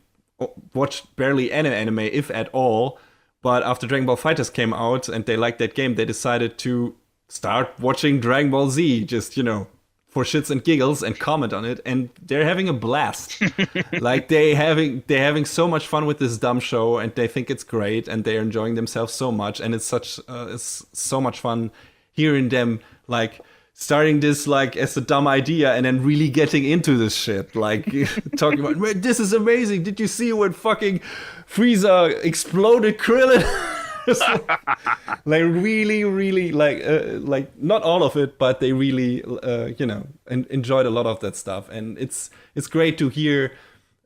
S1: watched barely any anime, if at all. But after Dragon Ball FighterZ came out and they liked that game, they decided to start watching Dragon Ball Z, just, for shits and giggles, and comment on it, and they're having a blast. Like they're having so much fun with this dumb show, and they think it's great, and they're enjoying themselves so much, and it's so much fun hearing them like starting this like as a dumb idea and then really getting into this shit, like talking about, man, this is amazing. Did you see when fucking Frieza exploded Krillin? Like really like not all of it, but they really enjoyed a lot of that stuff, and it's great to hear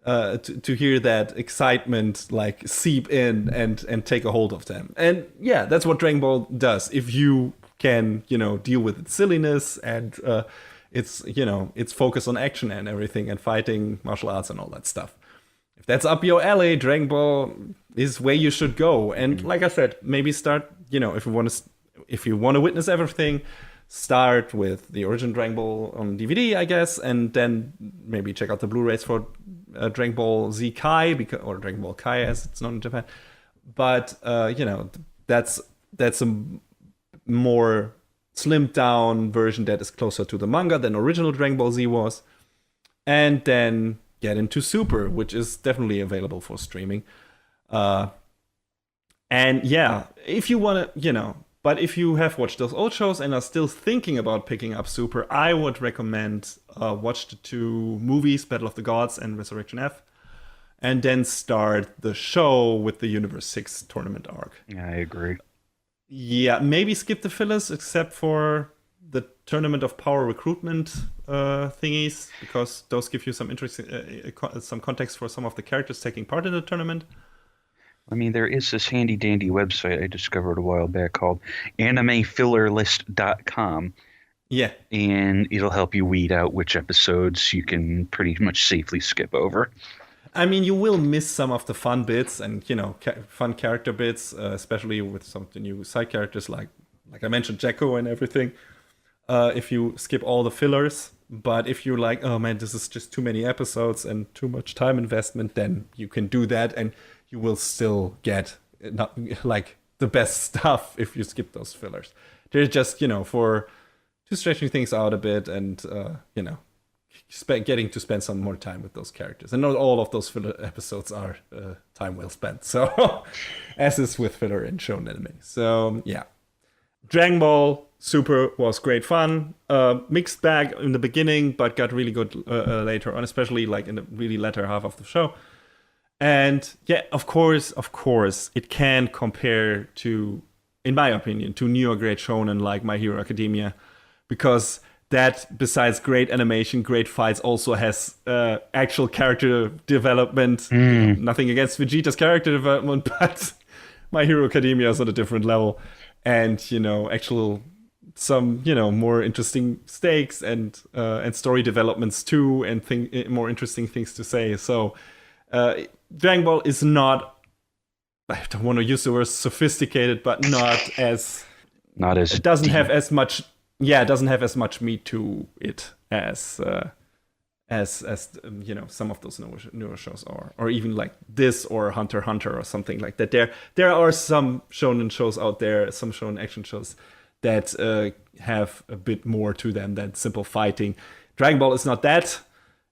S1: to hear that excitement like seep in and take a hold of them. And yeah, that's what Dragon Ball does. If you can deal with its silliness and its focus on action and everything, and fighting, martial arts and all that stuff, if that's up your alley, Dragon Ball is where you should go. And like I said, maybe start, if you want to witness everything, start with the original Dragon Ball on DVD, I guess, and then maybe check out the Blu-rays for Dragon Ball Z Kai, or Dragon Ball Kai as it's known in Japan. But that's a more slimmed down version that is closer to the manga than original Dragon Ball Z was. And then get into Super, which is definitely available for streaming. And yeah, if you want to, but if you have watched those old shows and are still thinking about picking up Super, I would recommend watch the two movies, Battle of the Gods and Resurrection F, and then start the show with the Universe 6 tournament arc.
S2: Yeah, I agree.
S1: Yeah, maybe skip the fillers except for the Tournament of Power recruitment thingies, because those give you some interesting, some context for some of the characters taking part in the tournament.
S2: I mean, there is this handy dandy website I discovered a while back called animefillerlist.com,
S1: Yeah.
S2: and it'll help you weed out which episodes you can pretty much safely skip over.
S1: I mean, you will miss some of the fun bits and fun character bits, especially with some of the new side characters like I mentioned, Jacko and everything. If you skip all the fillers, but if you're like, oh man, this is just too many episodes and too much time investment, then you can do that, and you will still get not like the best stuff if you skip those fillers. They're just for to stretching things out a bit and getting to spend some more time with those characters. And not all of those filler episodes are time well spent. So, as is with filler in shonen anime. So, yeah. Dragon Ball Super was great fun. Mixed bag in the beginning, but got really good later on, especially like in the really latter half of the show. And yeah, of course, it can compare to, in my opinion, to newer great shonen like My Hero Academia, because that, besides great animation, great fights, also has actual character development. Nothing against Vegeta's character development, but My Hero Academia is on a different level. And, actual some, more interesting stakes and story developments too, and more interesting things to say. So, Dragon Ball is not, I don't want to use the word sophisticated, but not as it doesn't
S2: deep.
S1: have as much. Yeah, it doesn't have as much meat to it as some of those newer shows are, or even like this or Hunter x Hunter or something like that. There are some shonen shows out there, some shonen action shows that have a bit more to them than simple fighting. Dragon Ball is not that.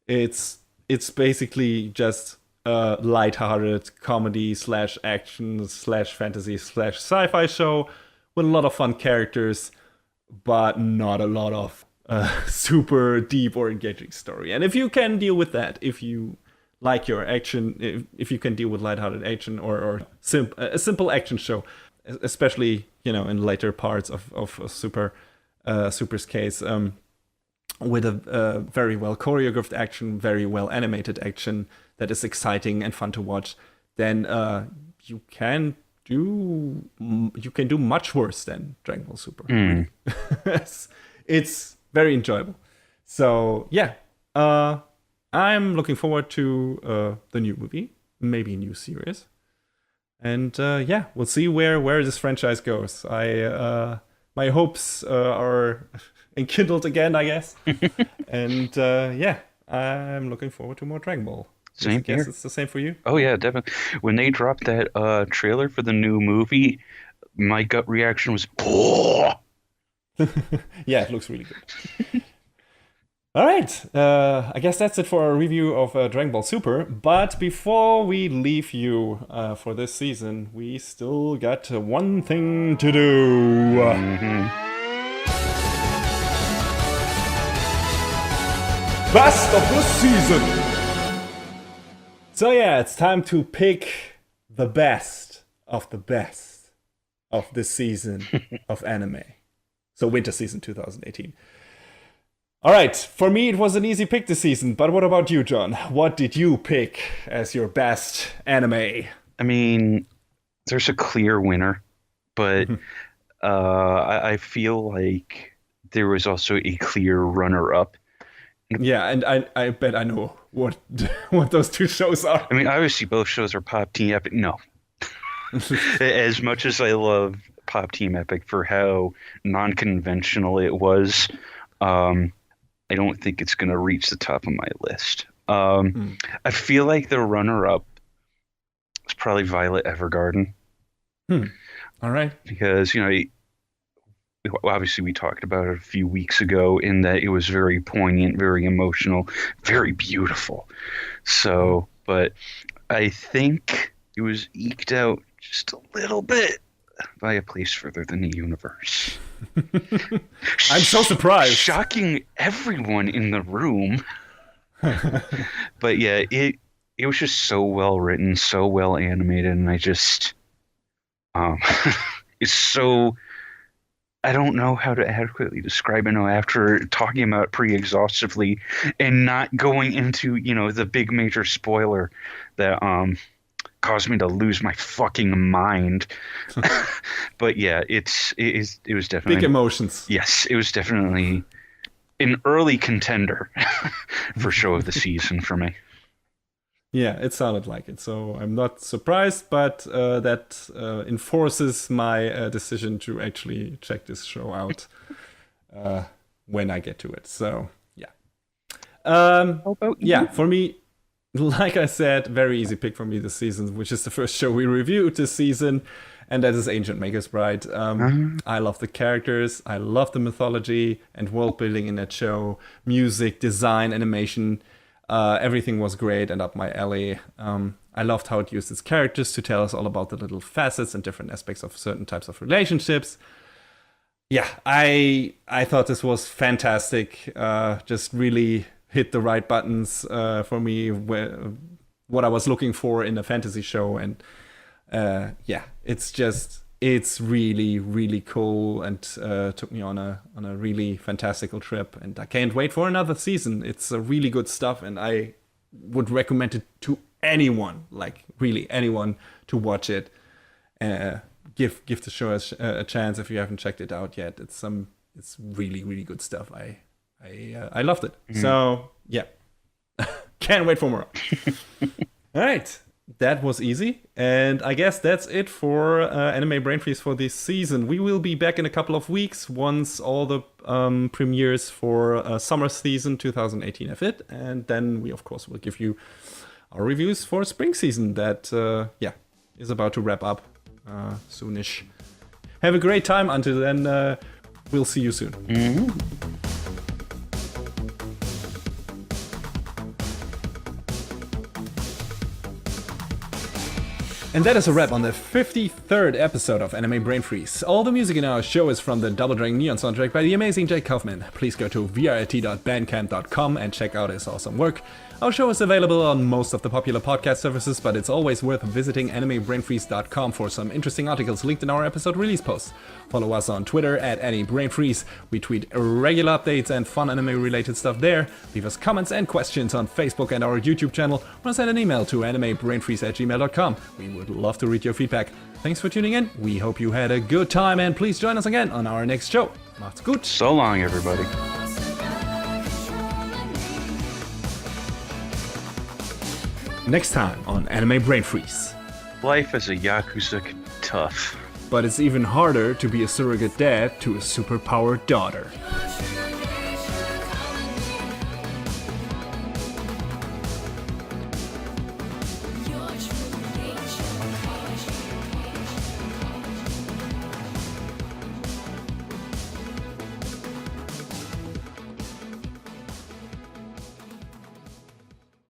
S1: It's basically just a lighthearted comedy / action / fantasy / sci-fi show with a lot of fun characters, but not a lot of super deep or engaging story. And if you can deal with that, if you like your action, if you can deal with lighthearted action or a simple action show, especially in later parts of Super's case, with a very well choreographed action, very well animated action that is exciting and fun to watch, then you can do much worse than Dragon Ball Super. Really. It's very enjoyable. So yeah, I'm looking forward to the new movie, maybe a new series, and yeah, we'll see where this franchise goes. My hopes are enkindled again, I guess, and yeah, I'm looking forward to more Dragon Ball.
S2: Same
S1: I guess
S2: here.
S1: it's the same for you.
S2: Oh yeah, definitely. When they dropped that trailer for the new movie, my gut reaction was, "Oh!"
S1: Yeah, it looks really good. All right, I guess that's it for our review of Dragon Ball Super. But before we leave you for this season, we still got one thing to do. Best of the season! So yeah, it's time to pick the best of this season of anime. So winter season 2018. All right, for me it was an easy pick this season, but what about you, John? What did you pick as your best anime?
S2: I mean, there's a clear winner, but I feel like there was also a clear runner-up.
S1: Yeah, and I bet I know what those two shows are.
S2: I mean, obviously both shows are Pop Team Epic. No. As much as I love Pop Team Epic for how non-conventional it was, I don't think it's going to reach the top of my list. I feel like the runner-up is probably Violet Evergarden.
S1: All right.
S2: Because, obviously we talked about it a few weeks ago in that it was very poignant, very emotional, very beautiful. So, but I think it was eked out just a little bit by A Place Further Than the Universe.
S1: I'm so surprised.
S2: Shocking everyone in the room. But yeah, it was just so well written, so well animated, and I just it's so, I don't know how to adequately describe it now after talking about it pretty exhaustively and not going into, the big major spoiler that caused me to lose my fucking mind. But yeah, it was definitely
S1: Big emotions.
S2: Yes, it was definitely an early contender for show of the season for me.
S1: Yeah, it sounded like it. So I'm not surprised, but that enforces my decision to actually check this show out when I get to it. So yeah.
S2: How about you?
S1: Yeah, for me, like I said, very easy pick for me this season, which is the first show we reviewed this season, and that is Ancient Maker's Bride. I love the characters, I love the mythology and world building in that show, music, design, animation. Everything was great and up my alley. I loved how it used its characters to tell us all about the little facets and different aspects of certain types of relationships. Yeah, I thought this was fantastic. Just really hit the right buttons for me, what I was looking for in a fantasy show. And yeah, it's really, really cool and took me on a really fantastical trip. And I can't wait for another season. It's really good stuff, and I would recommend it to anyone, like really anyone, to watch it. Give the show a chance if you haven't checked it out yet. It's really, really good stuff. I loved it. So yeah, can't wait for more. All right. That was easy, and I guess that's it for Anime Brain Freeze for this season. We will be back in a couple of weeks once all the premieres for summer season 2018 have hit, and then we of course will give you our reviews for spring season that is about to wrap up soonish. Have a great time. Until then, we'll see you soon. And that is a wrap on the 53rd episode of Anime Brain Freeze. All the music in our show is from the Double Dragon Neon soundtrack by the amazing Jake Kaufman. Please go to vrt.bandcamp.com and check out his awesome work. Our show is available on most of the popular podcast services, but it's always worth visiting animebrainfreeze.com for some interesting articles linked in our episode release posts. Follow us on Twitter at @AnyBrainFreeze. We tweet regular updates and fun anime-related stuff there. Leave us comments and questions on Facebook and our YouTube channel, or send an email to animebrainfreeze@gmail.com. We would love to read your feedback. Thanks for tuning in. We hope you had a good time, and please join us again on our next show. Macht's gut.
S2: So long, everybody.
S1: Next time on Anime Brain Freeze.
S2: Life as a Yakuza can be tough.
S1: But it's even harder to be a surrogate dad to a superpowered daughter.